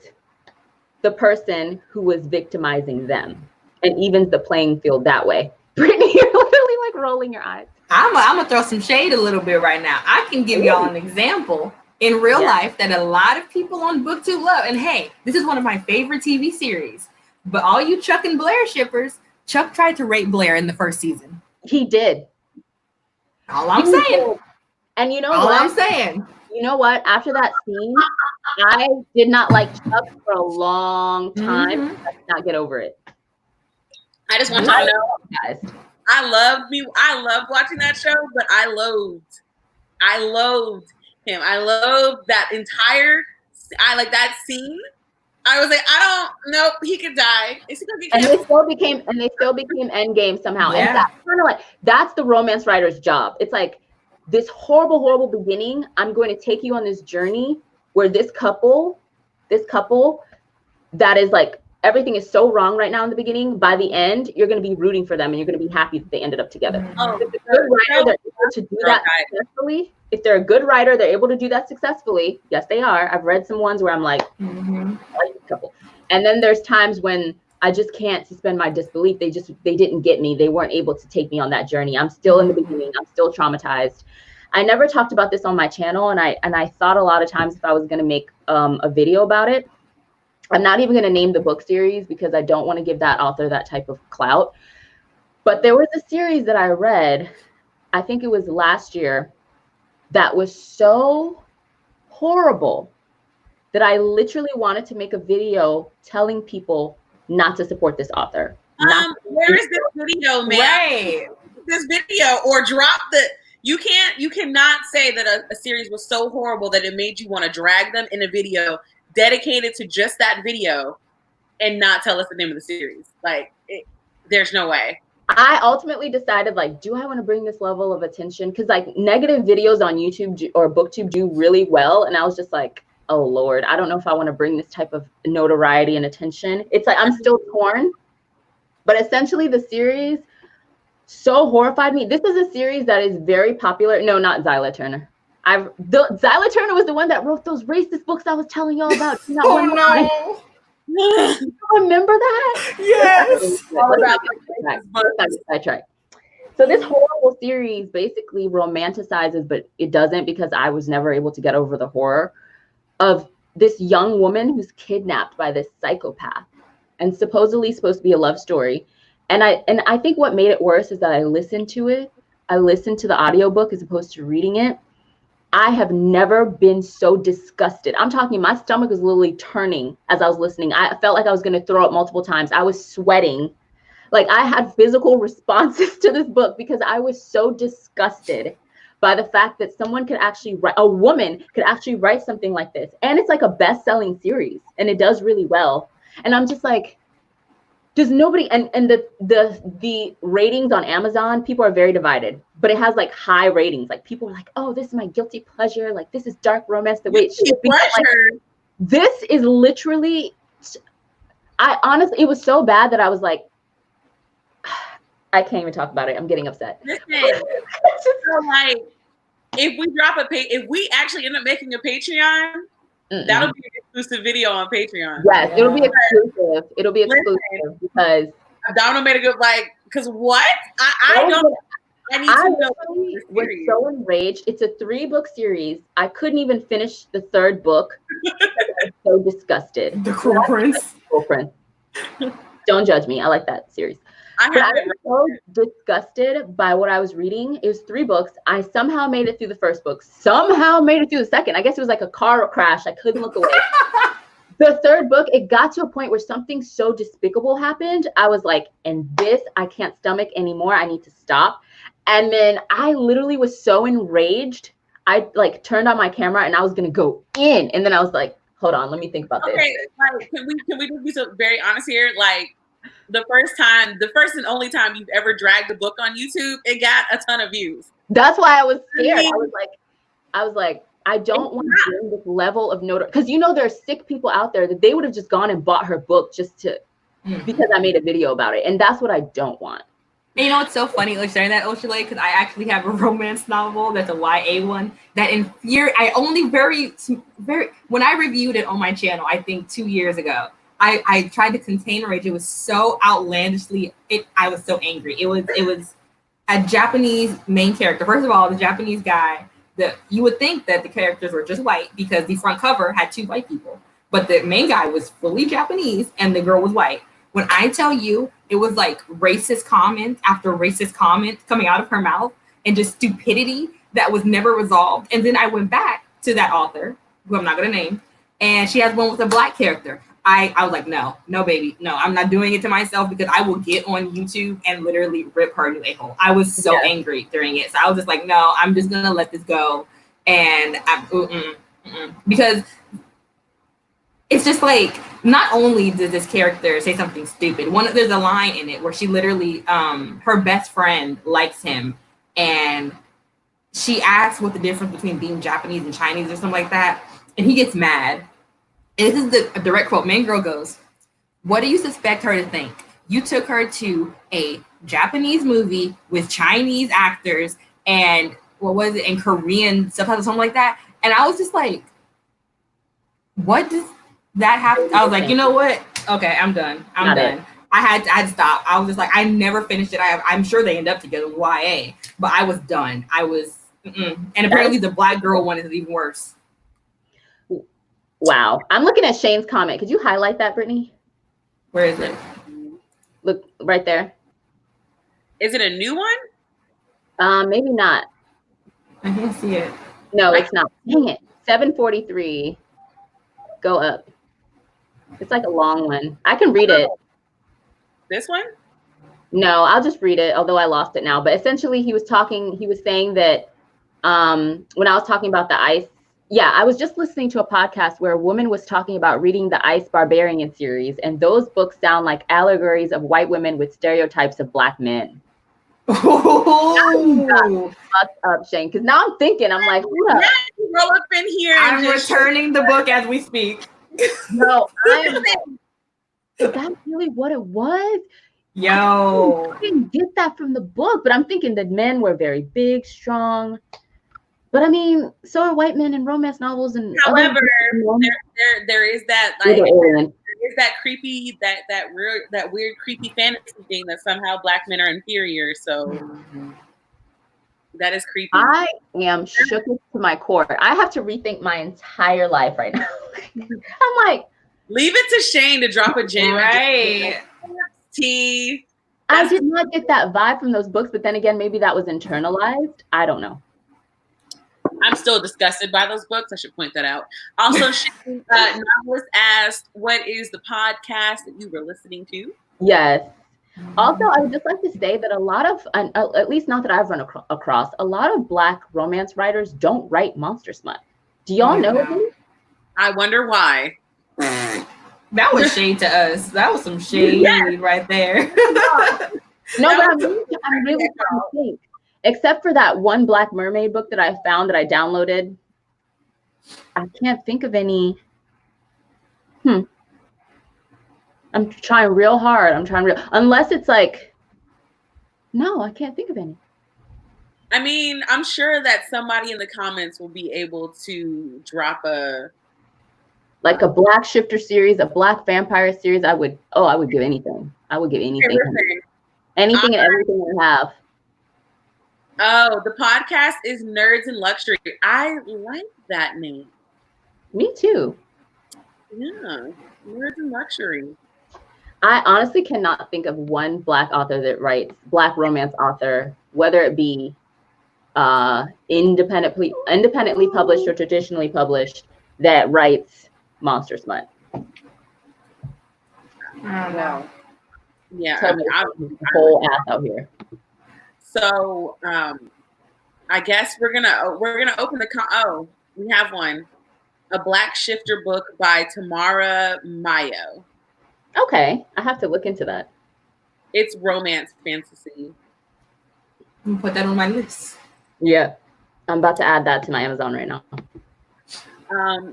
Speaker 2: the person who was victimizing them and evens the playing field that way. Brittany, you're literally like rolling your eyes.
Speaker 3: I'm gonna throw some shade a little bit right now. I can give y'all an example in real life that a lot of people on Booktube love. And hey, this is one of my favorite TV series. But all you Chuck and Blair shippers, Chuck tried to rape Blair in the first season.
Speaker 2: He did.
Speaker 3: All I'm saying.
Speaker 2: And you know
Speaker 3: all
Speaker 2: what?
Speaker 3: I'm saying.
Speaker 2: You know what? After that scene, I did not like Chuck for a long time. I did not get over it.
Speaker 1: I just want you to know, guys. I loved watching that show, but I loathed him. I loathed that entire. I like that scene. I was like, nope, he could die. Is he gonna be
Speaker 2: and they still became endgame somehow.
Speaker 3: Yeah.
Speaker 2: And that's kind of like that's the romance writer's job. It's like this horrible beginning. I'm going to take you on this journey where this couple that is like everything is so wrong right now in the beginning. By the end, you're going to be rooting for them and you're going to be happy that they ended up together. If they're a good writer, they're able to do that successfully. If they're a good writer, they're able to do that successfully. Yes, they are. I've read some ones where I'm like, I like this couple. And then there's times when I just can't suspend my disbelief. They didn't get me. They weren't able to take me on that journey. I'm still in the beginning. I'm still traumatized. I never talked about this on my channel, and I thought a lot of times if I was going to make a video about it, I'm not even going to name the book series because I don't want to give that author that type of clout. But there was a series that I read, I think it was last year, that was so horrible that I literally wanted to make a video telling people not to support this author.
Speaker 1: Where is this video, man?
Speaker 3: Right.
Speaker 1: This video, or drop the. You cannot say that a series was so horrible that it made you want to drag them in a video dedicated to just that video and not tell us the name of the series. Like, there's no way.
Speaker 2: I ultimately decided, like, do I want to bring this level of attention? Because, like, negative videos on YouTube or Booktube do really well. And I was just like, oh, Lord, I don't know if I want to bring this type of notoriety and attention. It's like I'm still torn. But essentially, the series so horrified me. This is a series that is very popular. No, not Zyla Turner. Zyla Turner was the one that wrote those racist books I was telling y'all about.
Speaker 3: Oh, no.
Speaker 2: You remember that?
Speaker 3: Yes.
Speaker 2: So So this horrible series basically romanticizes, but it doesn't, because I was never able to get over the horror of this young woman who's kidnapped by this psychopath and supposedly supposed to be a love story. And I think what made it worse is that I listened to it. I listened to the audiobook as opposed to reading it. I have never been so disgusted. I'm talking, my stomach was literally turning as I was listening. I felt like I was going to throw up multiple times. I was sweating. Like, I had physical responses to this book because I was so disgusted by the fact that someone could actually write, a woman could actually write something like this. And it's like a best-selling series, and it does really well. And I'm just like, does nobody, and the ratings on Amazon, people are very divided, but it has like high ratings. Like, people are like, oh, this is my guilty pleasure. Like, this is dark romance the way it should be. Like, this is literally, I honestly, it was so bad that I was like, I can't even talk about it. I'm getting upset.
Speaker 1: Listen, so like, if we drop if we actually end up making a Patreon, that'll be an exclusive video on Patreon.
Speaker 2: Yes, it'll be exclusive. It'll be exclusive because
Speaker 1: Donald made a good, like, because what? I need to know.
Speaker 2: Was so enraged. It's a 3-book series. I couldn't even finish the 3rd book. I was so disgusted.
Speaker 3: The Cruel Prince.
Speaker 2: Cruel Prince. Don't judge me. I like that series. I was so disgusted by what I was reading. It was 3 books. I somehow made it through the 1st book. Somehow made it through the 2nd. I guess it was like a car crash. I couldn't look away. The 3rd book, it got to a point where something so despicable happened. I was like, and this I can't stomach anymore. I need to stop. And then I literally was so enraged. I like turned on my camera and I was gonna go in. And then I was like, hold on, let me think about this.
Speaker 1: Okay, like, can we just be so very honest here? Like, the first and only time you've ever dragged a book on YouTube, it got a ton of views.
Speaker 2: That's why I was scared. I was like, I don't want to bring this level of notoriety, because you know there are sick people out there that they would have just gone and bought her book just to because I made a video about it, and that's what I don't want.
Speaker 3: And you know what's so funny, like sharing that, Oshale, because I actually have a romance novel that's a YA one that I only very when I reviewed it on my channel, I think 2 years ago. I tried to contain rage. It was so outlandishly. I was so angry. It was a Japanese main character. First of all, the Japanese guy. You would think that the characters were just white because the front cover had 2 white people, but the main guy was fully Japanese and the girl was white. When I tell you, it was like racist comment after racist comment coming out of her mouth, and just stupidity that was never resolved. And then I went back to that author, who I'm not going to name, and she has one with a black character. I was like, no, baby, no, I'm not doing it to myself, because I will get on YouTube and literally rip her new a-hole. I was so angry during it. So I was just like, no, I'm just going to let this go. And because it's just like, not only does this character say something stupid, there's a line in it where she literally, her best friend likes him, and she asks what the difference between being Japanese and Chinese or something like that. And he gets mad. And this is a direct quote. Main girl goes, what do you suspect her to think? You took her to a Japanese movie with Chinese actors and what was it? And Korean subtitles, something like that. And I was just like, what does that happen? I was like, you know what? Okay, I'm done. I'm done. I had to stop. I was just like, I never finished it. I'm sure they end up together with YA, but I was done. I was, and apparently the black girl one is even worse.
Speaker 2: Wow. I'm looking at Shane's comment. Could you highlight that, Brittany?
Speaker 3: Where is it?
Speaker 2: Look right there.
Speaker 1: Is it a new one?
Speaker 2: Maybe not.
Speaker 3: I can't see it.
Speaker 2: No, it's not. Dang it. 743. Go up. It's like a long one. I can read it.
Speaker 1: This one?
Speaker 2: No, I'll just read it, although I lost it now. But essentially he was saying that when I was talking about the ice, I was just listening to a podcast where a woman was talking about reading the Ice Barbarian series, and those books sound like allegories of white women with stereotypes of black men. Oh, fucked up, Shane. Because now I'm thinking, I'm like,
Speaker 1: yeah, roll up in here.
Speaker 3: I'm returning the book as we speak.
Speaker 2: No, is that really what it was?
Speaker 3: Yo,
Speaker 2: I didn't get that from the book, but I'm thinking that men were very big, strong. But I mean, so are white men in romance novels. And
Speaker 1: however, there is that like there is that creepy, that weird creepy fantasy thing that somehow Black men are inferior. So that is creepy.
Speaker 2: I am shook to my core. I have to rethink my entire life right now. I'm like,
Speaker 1: leave it to Shane to drop a gem.
Speaker 3: Right.
Speaker 1: Tea.
Speaker 2: I did not get that vibe from those books, but then again, maybe that was internalized. I don't know.
Speaker 1: I'm still disgusted by those books. I should point that out. Also, Novelist asked, what is the podcast that you were listening to?
Speaker 2: Yes. Also, I would just like to say that a lot of, at least not that I've run across, a lot of Black romance writers don't write monster smut. Do y'all know?
Speaker 1: I wonder why.
Speaker 3: That was shade to us. That was some shade right there.
Speaker 2: No, but I'm really trying to think. Except for that one Black Mermaid book that I found that I downloaded, I can't think of any. I'm trying real hard. Unless it's like, no, I can't think of any.
Speaker 1: I mean, I'm sure that somebody in the comments will be able to drop a
Speaker 2: Black shifter series, a Black vampire series. I would give anything. I would give anything. Anything and everything I have.
Speaker 1: Oh, the podcast is Nerds and Luxury. I like that name.
Speaker 2: Me too.
Speaker 1: Yeah, Nerds and Luxury.
Speaker 2: I honestly cannot think of one Black author that writes, Black romance author, whether it be independently published or traditionally published, that writes monster smut.
Speaker 1: Wow. Yeah,
Speaker 2: I'm whole ass out here.
Speaker 1: So I guess we're gonna open the we have one, a Black shifter book by Tamara Mayo.
Speaker 2: Okay, I have to look into that.
Speaker 1: It's romance fantasy.
Speaker 3: I'm gonna put that on my list.
Speaker 2: Yeah, I'm about to add that to my Amazon right now.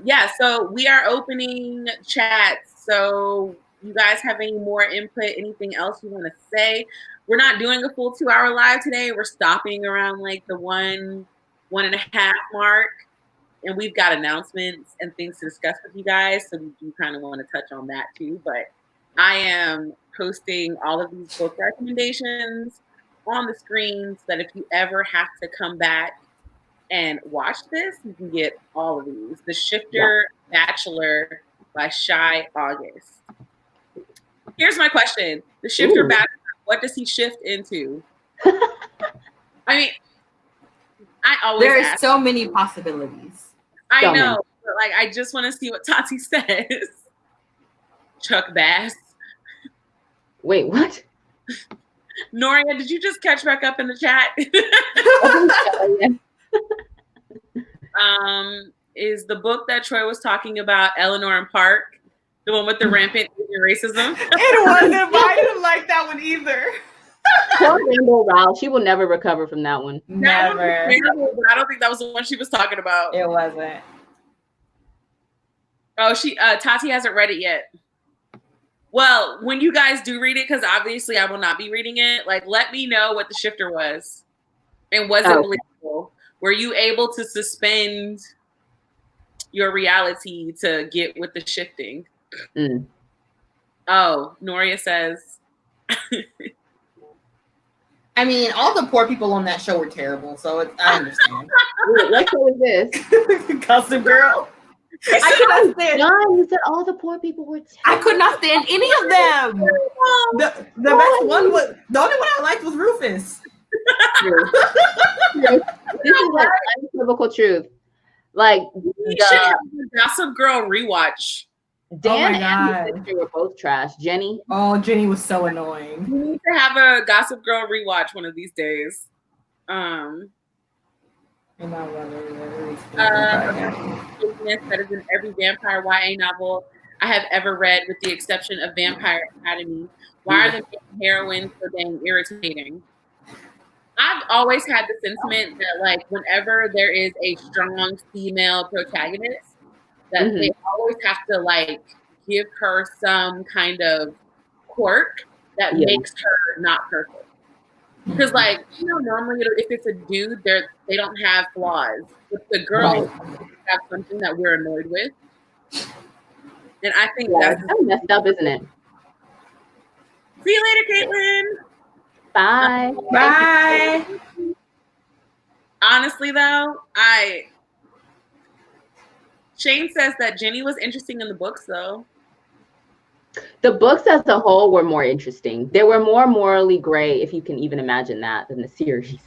Speaker 1: Yeah, so we are opening chats. So you guys have any more input, anything else you want to say? We're not doing a full 2-hour live today. We're stopping around like the 1.5 mark. And we've got announcements and things to discuss with you guys. So we do kind of want to touch on that too. But I am posting all of these book recommendations on the screen so that if you ever have to come back and watch this, you can get all of these. The Shifter Bachelor by Shy August. Here's my question. The Shifter Bachelor, what does he shift into? I mean, I always
Speaker 3: there
Speaker 1: ask.
Speaker 3: are so many possibilities.
Speaker 1: I know, but like I just want to see what Tati says. Chuck Bass.
Speaker 2: Wait, what?
Speaker 1: Noria, did you just catch back up in the chat? Is the book that Troy was talking about Eleanor and Park, the one with the rampant racism?
Speaker 3: It wasn't, but I didn't like that one either.
Speaker 2: Poor Rainbow Rowell, she will never recover from that one.
Speaker 3: Never.
Speaker 1: But I don't think that was the one she was talking about.
Speaker 3: It wasn't.
Speaker 1: Oh, Tati hasn't read it yet. Well, when you guys do read it, because obviously I will not be reading it, like let me know what the shifter was. And was it believable? Were you able to suspend your reality to get with the shifting? Oh, Noria says.
Speaker 3: I mean, all the poor people on that show were terrible, so I understand.
Speaker 2: What show is this?
Speaker 3: Gossip Girl. I could not stand.
Speaker 2: No, you said all the poor people were terrible.
Speaker 3: I could not stand any of them. The best one was the only one I liked was Rufus.
Speaker 2: This is like unequivocal truth. Like
Speaker 1: we should have a Gossip Girl rewatch.
Speaker 2: Dan and his sister were both trash. Jenny.
Speaker 3: Oh, Jenny was so annoying.
Speaker 1: We need to have a Gossip Girl rewatch one of these days. That is in every vampire YA novel I have ever read, with the exception of Vampire Academy. Why are the main heroines so dang irritating? I've always had the sentiment that, like, whenever there is a strong female protagonist, that they always have to, like, give her some kind of quirk that makes her not perfect. Because, like, you know, normally if it's a dude, they don't have flaws. But the girls have something that we're annoyed with. And I think
Speaker 2: that's kind of messed up, isn't it?
Speaker 1: See you later, Caitlin.
Speaker 2: Bye.
Speaker 3: Bye.
Speaker 1: Honestly, though, Shane says that Jenny was interesting in the books, though.
Speaker 2: The books as a whole were more interesting. They were more morally gray, if you can even imagine that, than the series.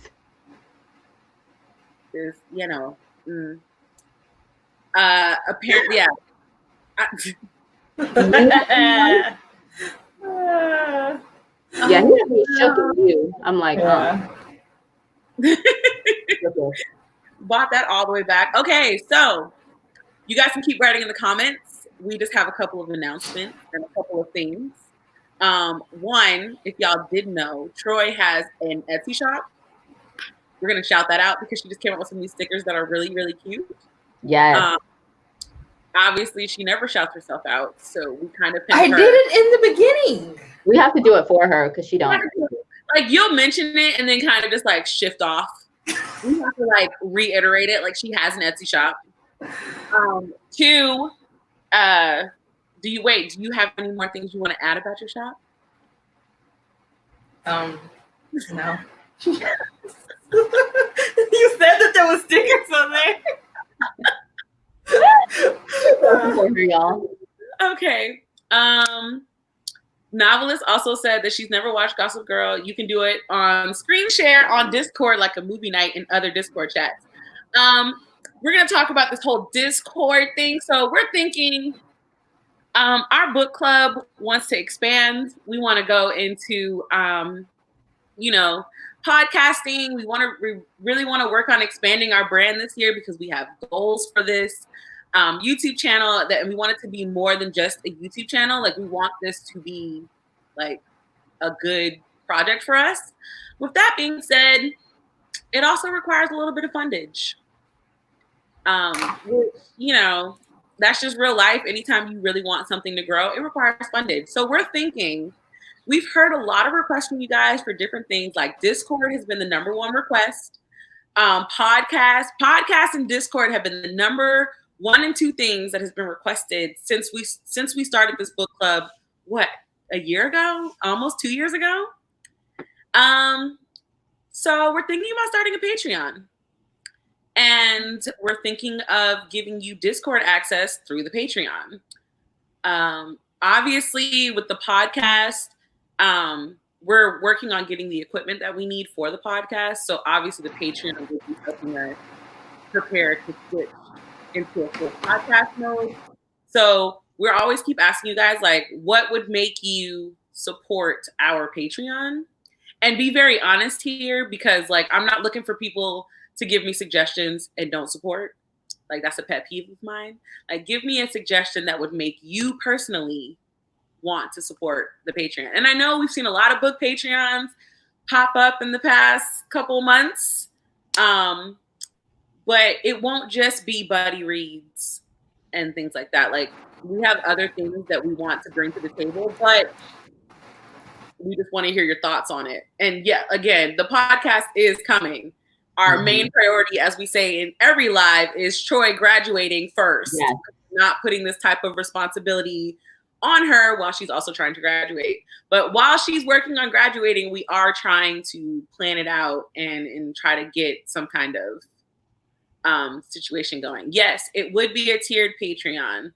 Speaker 1: Is, you know, apparently, yeah.
Speaker 2: Yeah, he had me shook at you. I'm like,
Speaker 1: bought that all the way back. Okay, so you guys can keep writing in the comments. We just have a couple of announcements and a couple of things. One, if y'all didn't know, Troy has an Etsy shop. We're gonna shout that out because she just came up with some new stickers that are really, really cute.
Speaker 2: yes.
Speaker 1: Obviously, she never shouts herself out, so we kind of.
Speaker 3: I did it in the beginning.
Speaker 2: We have to do it for her because she don't.
Speaker 1: Like, you'll mention it and then kind of just like shift off. We have to like reiterate it. Like, she has an Etsy shop. Two, do you have any more things you want to add about your shop?
Speaker 3: No. You said that there was stickers on there.
Speaker 1: Okay. Novelist also said that she's never watched Gossip Girl. You can do it on screen share on Discord, like a movie night and other Discord chats. We're going to talk about this whole Discord thing. So we're thinking our book club wants to expand. We want to go into, podcasting. We really want to work on expanding our brand this year because we have goals for this YouTube channel, and we want it to be more than just a YouTube channel. Like, we want this to be like a good project for us. With that being said, it also requires a little bit of fundage. Which, that's just real life. Anytime you really want something to grow, it requires fundage. So we're thinking, we've heard a lot of requests from you guys for different things. Like, Discord has been the number one request. Podcasts and Discord have been the number 1 and 2 things that has been requested since we started this book club. What, a year ago? Almost 2 years ago. So we're thinking about starting a Patreon, and we're thinking of giving you Discord access through the Patreon. Obviously, with the podcast, we're working on getting the equipment that we need for the podcast. So obviously, the Patreon will be something that prepared to switch into a full podcast mode. So we're always keep asking you guys, like, what would make you support our Patreon? And be very honest here, because like, I'm not looking for people to give me suggestions and don't support. Like, that's a pet peeve of mine. Like, give me a suggestion that would make you personally want to support the Patreon. And I know we've seen a lot of book Patreons pop up in the past couple months. But it won't just be buddy reads and things like that. Like, we have other things that we want to bring to the table, but we just want to hear your thoughts on it. And yeah, again, the podcast is coming. Our main priority, as we say in every live, is Troy graduating first. Yes. Not putting this type of responsibility on her while she's also trying to graduate. But while she's working on graduating, we are trying to plan it out and try to get some kind of situation going. Yes, it would be a tiered Patreon.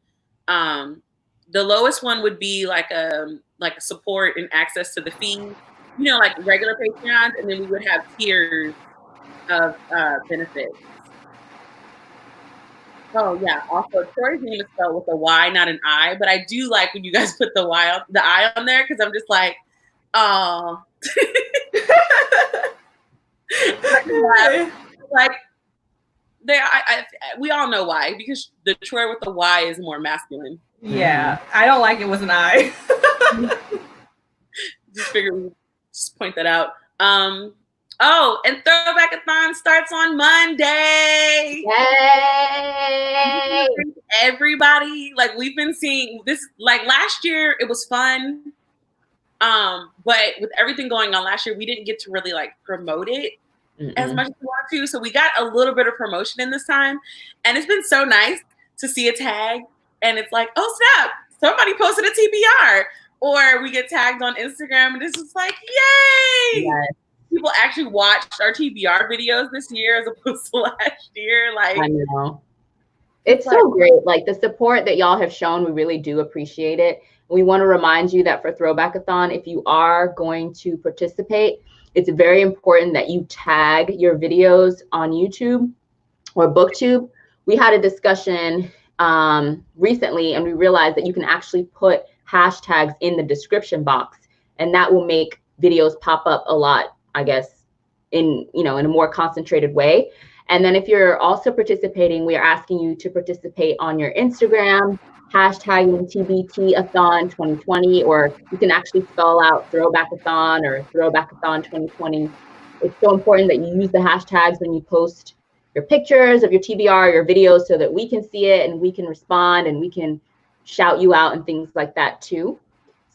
Speaker 1: The lowest one would be like a support and access to the fee, like regular Patreons, and then we would have tiers of benefits. Oh yeah. Also, Troy's name is spelled with a Y, not an I, but I do like when you guys put the I on there, because I'm just like, oh. Like, we all know why, because the Troy with the Y is more masculine.
Speaker 3: Yeah, I don't like it with an I.
Speaker 1: Just figured we'd just point that out. Oh, and Throwback-a-thon starts on Monday.
Speaker 2: Yay!
Speaker 1: Everybody, like, we've been seeing this, like, last year it was fun. But with everything going on last year, we didn't get to really like promote it as much as we wanted to. So we got a little bit of promotion in this time. And it's been so nice to see a tag and it's like, oh snap, somebody posted a TBR, or we get tagged on Instagram, and it's just like, yay!
Speaker 2: Yes.
Speaker 1: People actually watched our TBR videos this year as opposed to last year. Like,
Speaker 2: I know. It's so great. Like the support that y'all have shown, we really do appreciate it. We want to remind you that for Throwbackathon, if you are going to participate, it's very important that you tag your videos on YouTube or Booktube. We had a discussion recently, and we realized that you can actually put hashtags in the description box, and that will make videos pop up a lot, I guess, in a more concentrated way. And then if you're also participating, we are asking you to participate on your Instagram, hashtagging TBTathon 2020, or you can actually spell out Throwbackathon or Throwbackathon 2020. It's so important that you use the hashtags when you post your pictures of your TBR, your videos, so that we can see it and we can respond and we can shout you out and things like that too.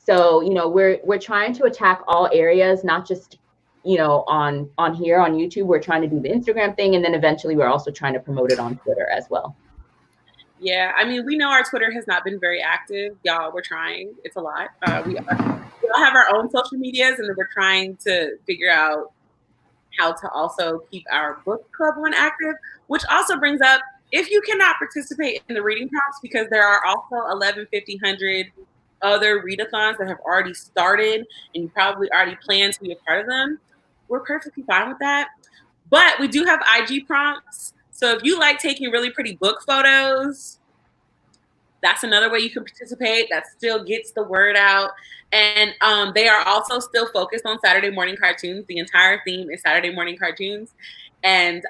Speaker 2: So, we're trying to attack all areas, not just on here on YouTube. We're trying to do the Instagram thing, and then eventually we're also trying to promote it on Twitter as well.
Speaker 1: Yeah, I mean, we know our Twitter has not been very active, y'all. We're trying. It's a lot. We all have our own social medias, and then we're trying to figure out how to also keep our book club one active, which also brings up, if you cannot participate in the reading prompts, because there are also 11, 50, 100 other readathons that have already started, and you probably already plan to be a part of them, we're perfectly fine with that. But we do have IG prompts. So if you like taking really pretty book photos, that's another way you can participate. That still gets the word out. And they are also still focused on Saturday morning cartoons. The entire theme is Saturday morning cartoons. And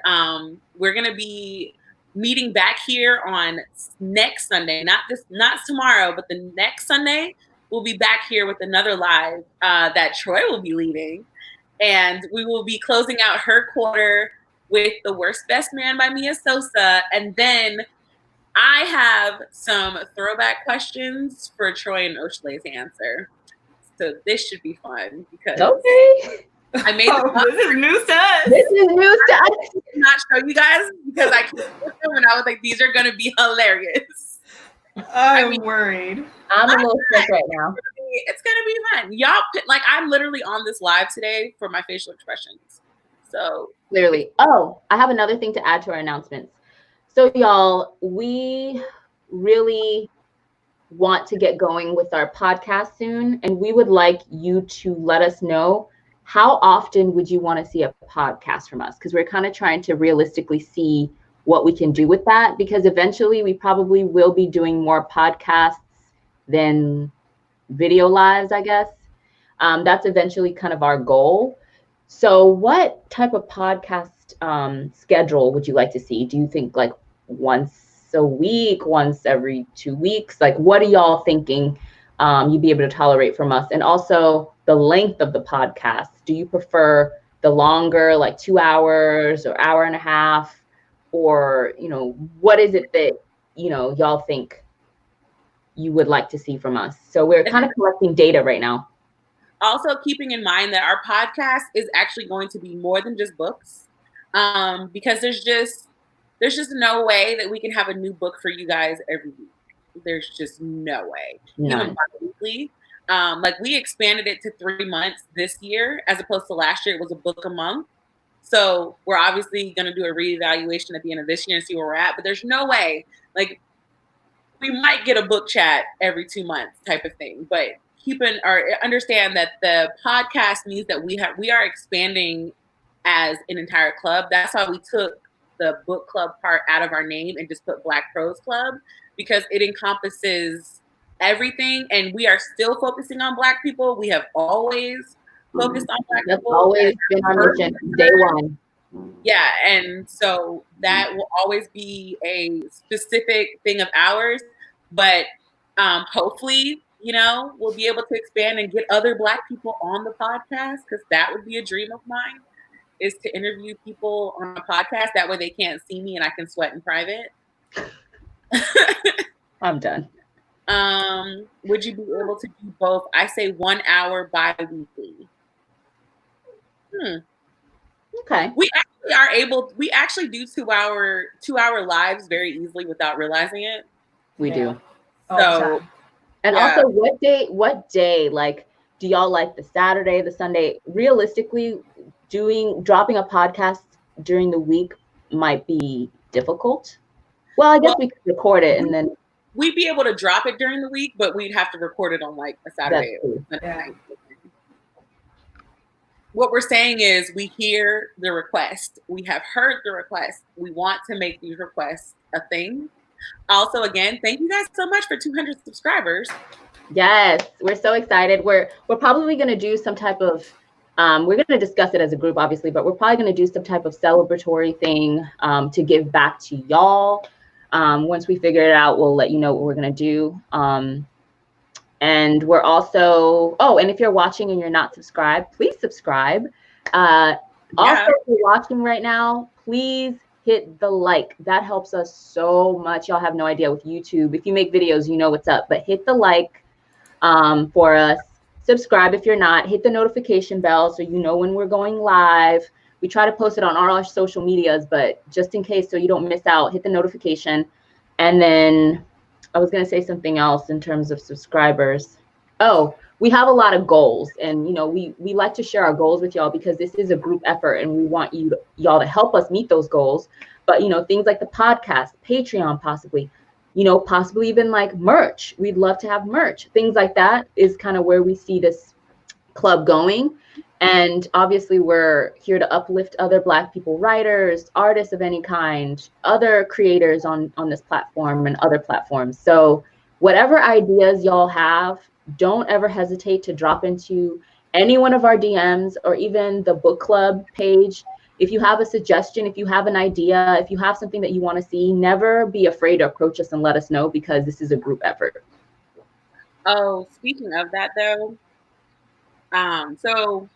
Speaker 1: we're going to be meeting back here on next Sunday, not tomorrow, but the next Sunday. We'll be back here with another live that Troy will be leading. And we will be closing out her quarter with The Worst Best Man by Mia Sosa. And then I have some throwback questions for Troy and Oshley to answer. So this should be fun because I made
Speaker 3: this is new stuff.
Speaker 2: This is new stuff.
Speaker 1: I did not show you guys because I couldn't put them, and I was like, these are going to be hilarious.
Speaker 3: I'm worried.
Speaker 2: I'm a little sick right now.
Speaker 1: It's going to be fun. Y'all, like, I'm literally on this live today for my facial expressions. So
Speaker 2: clearly. Oh, I have another thing to add to our announcements. So y'all, we really want to get going with our podcast soon, and we would like you to let us know how often would you want to see a podcast from us, because we're kind of trying to realistically see what we can do with that, because eventually we probably will be doing more podcasts than video lives, I guess. That's eventually kind of our goal. So what type of podcast schedule would you like to see? Do you think like once a week, once every 2 weeks? Like, what are y'all thinking you'd be able to tolerate from us? And also the length of the podcast. Do you prefer the longer, like 2 hours or hour and a half? Or, what is it that, y'all think you would like to see from us? So we're kind of collecting data right now.
Speaker 1: Also keeping in mind that our podcast is actually going to be more than just books, because there's just no way that we can have a new book for you guys every week. There's just no way. Even bi-weekly. Like, we expanded it to 3 months this year, as opposed to last year it was a book a month. So we're obviously going to do a reevaluation at the end of this year and see where we're at. But there's no way, like, we might get a book chat every 2 months type of thing. But understand that the podcast means that we are expanding as an entire club. That's why we took the book club part out of our name and just put Black Prose Club, because it encompasses everything, and we are still focusing on Black people. We have always focused on Black people.
Speaker 2: That's always been our mission, day one.
Speaker 1: Yeah, and so that will always be a specific thing of ours. But hopefully, we'll be able to expand and get other Black people on the podcast, because that would be a dream of mine, is to interview people on a podcast. That way they can't see me and I can sweat in private.
Speaker 2: I'm done.
Speaker 1: Would you be able to do both? I say 1 hour bi-weekly.
Speaker 2: Okay.
Speaker 1: We actually do 2 hour lives very easily without realizing it.
Speaker 2: We do.
Speaker 1: So
Speaker 2: And also, what day, like, do y'all like the Saturday, the Sunday? Realistically, dropping a podcast during the week might be difficult. Well, I guess we could record it and then
Speaker 1: we'd be able to drop it during the week, but we'd have to record it on like a Saturday or Sunday night. What we're saying is we hear the request. We have heard the request. We want to make these requests a thing. Also, again, thank you guys so much for 200 subscribers.
Speaker 2: Yes, we're so excited. We're probably going to do some type of, we're going to discuss it as a group, obviously, but we're probably going to do some type of celebratory thing to give back to y'all. Once we figure it out, we'll let you know what we're going to do. And we're also, and if you're watching and you're not subscribed, please subscribe. Also, if you're watching right now, please hit the like. That helps us so much. Y'all have no idea with YouTube. If you make videos, you know what's up, but hit the like for us. Subscribe if you're not. Hit the notification bell so you know when we're going live. We try to post it on all our social medias, but just in case so you don't miss out, hit the notification. And then I was going to say something else in terms of subscribers. Oh, we have a lot of goals, and we like to share our goals with y'all because this is a group effort and we want y'all to help us meet those goals. But things like the podcast, Patreon, possibly even like merch. We'd love to have merch. Things like that is kind of where we see this club going. And obviously we're here to uplift other Black people, writers, artists of any kind, other creators on this platform and other platforms. So whatever ideas y'all have, don't ever hesitate to drop into any one of our DMs or even the book club page. If you have a suggestion, if you have an idea, if you have something that you want to see, never be afraid to approach us and let us know, because this is a group effort.
Speaker 1: Oh, speaking of that though, so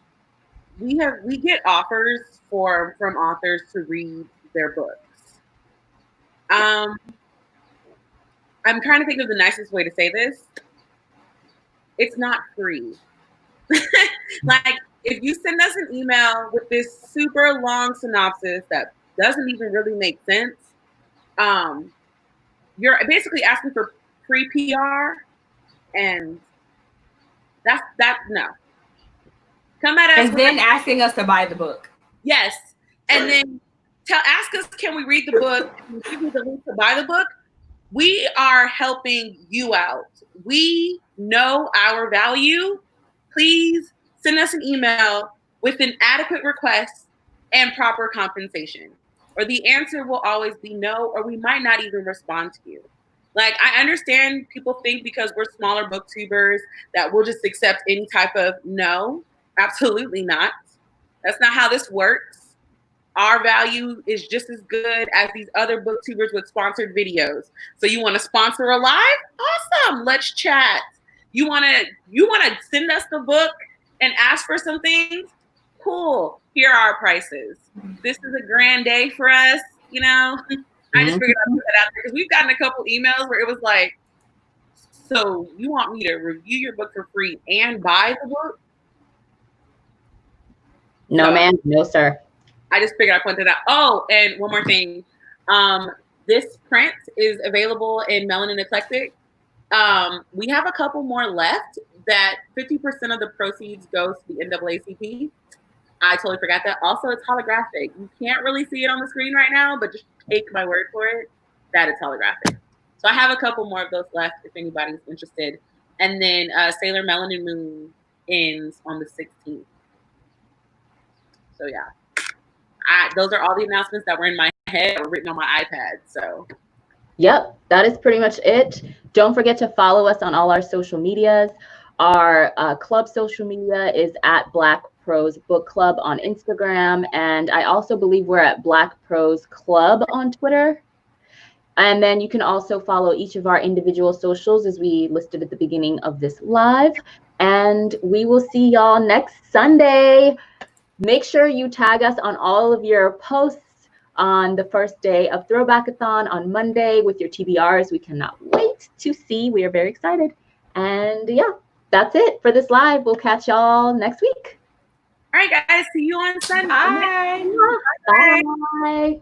Speaker 1: we get offers from authors to read their books. I'm trying to think of the nicest way to say this. It's not free. Like, if you send us an email with this super long synopsis that doesn't even really make sense, you're basically asking for free PR, and that's no. Come at us
Speaker 3: and then asking us to buy the book.
Speaker 1: Yes, and then ask us, can we read the book? And give you the link to buy the book. We are helping you out. We know our value. Please send us an email with an adequate request and proper compensation, or the answer will always be no, or we might not even respond to you. Like, I understand people think because we're smaller booktubers that we'll just accept any type of no. Absolutely not. That's not how this works. Our value is just as good as these other booktubers with sponsored videos. So you want to sponsor a live? Awesome. Let's chat. You want to send us the book and ask for some things? Cool. Here are our prices. This is a grand day for us. I just figured I'd put that out there because we've gotten a couple emails where it was like, so you want me to review your book for free and buy the book?
Speaker 2: No, ma'am. No, sir.
Speaker 1: I just figured I'd point that out. Oh, and one more thing. This print is available in Melanin Eclectic. We have a couple more left. That 50% of the proceeds goes to the NAACP. I totally forgot that. Also, it's holographic. You can't really see it on the screen right now, but just take my word for it that it's holographic. So I have a couple more of those left if anybody's interested. And then Sailor Melanin Moon ends on the 16th. So yeah, those are all the announcements that were in my head or written on my iPad. So
Speaker 2: yep, that is pretty much it. Don't forget to follow us on all our social medias. Our club social media is at Black Prose Book Club on Instagram, and I also believe we're at Black Prose Club on Twitter. And then you can also follow each of our individual socials as we listed at the beginning of this live. And we will see y'all next Sunday. Make sure you tag us on all of your posts on the first day of Throwbackathon on Monday with your TBRs. We cannot wait to see. We are very excited. And yeah, that's it for this live. We'll catch y'all next week.
Speaker 1: All right, guys. See you on Sunday.
Speaker 3: Bye.
Speaker 2: Bye. Bye.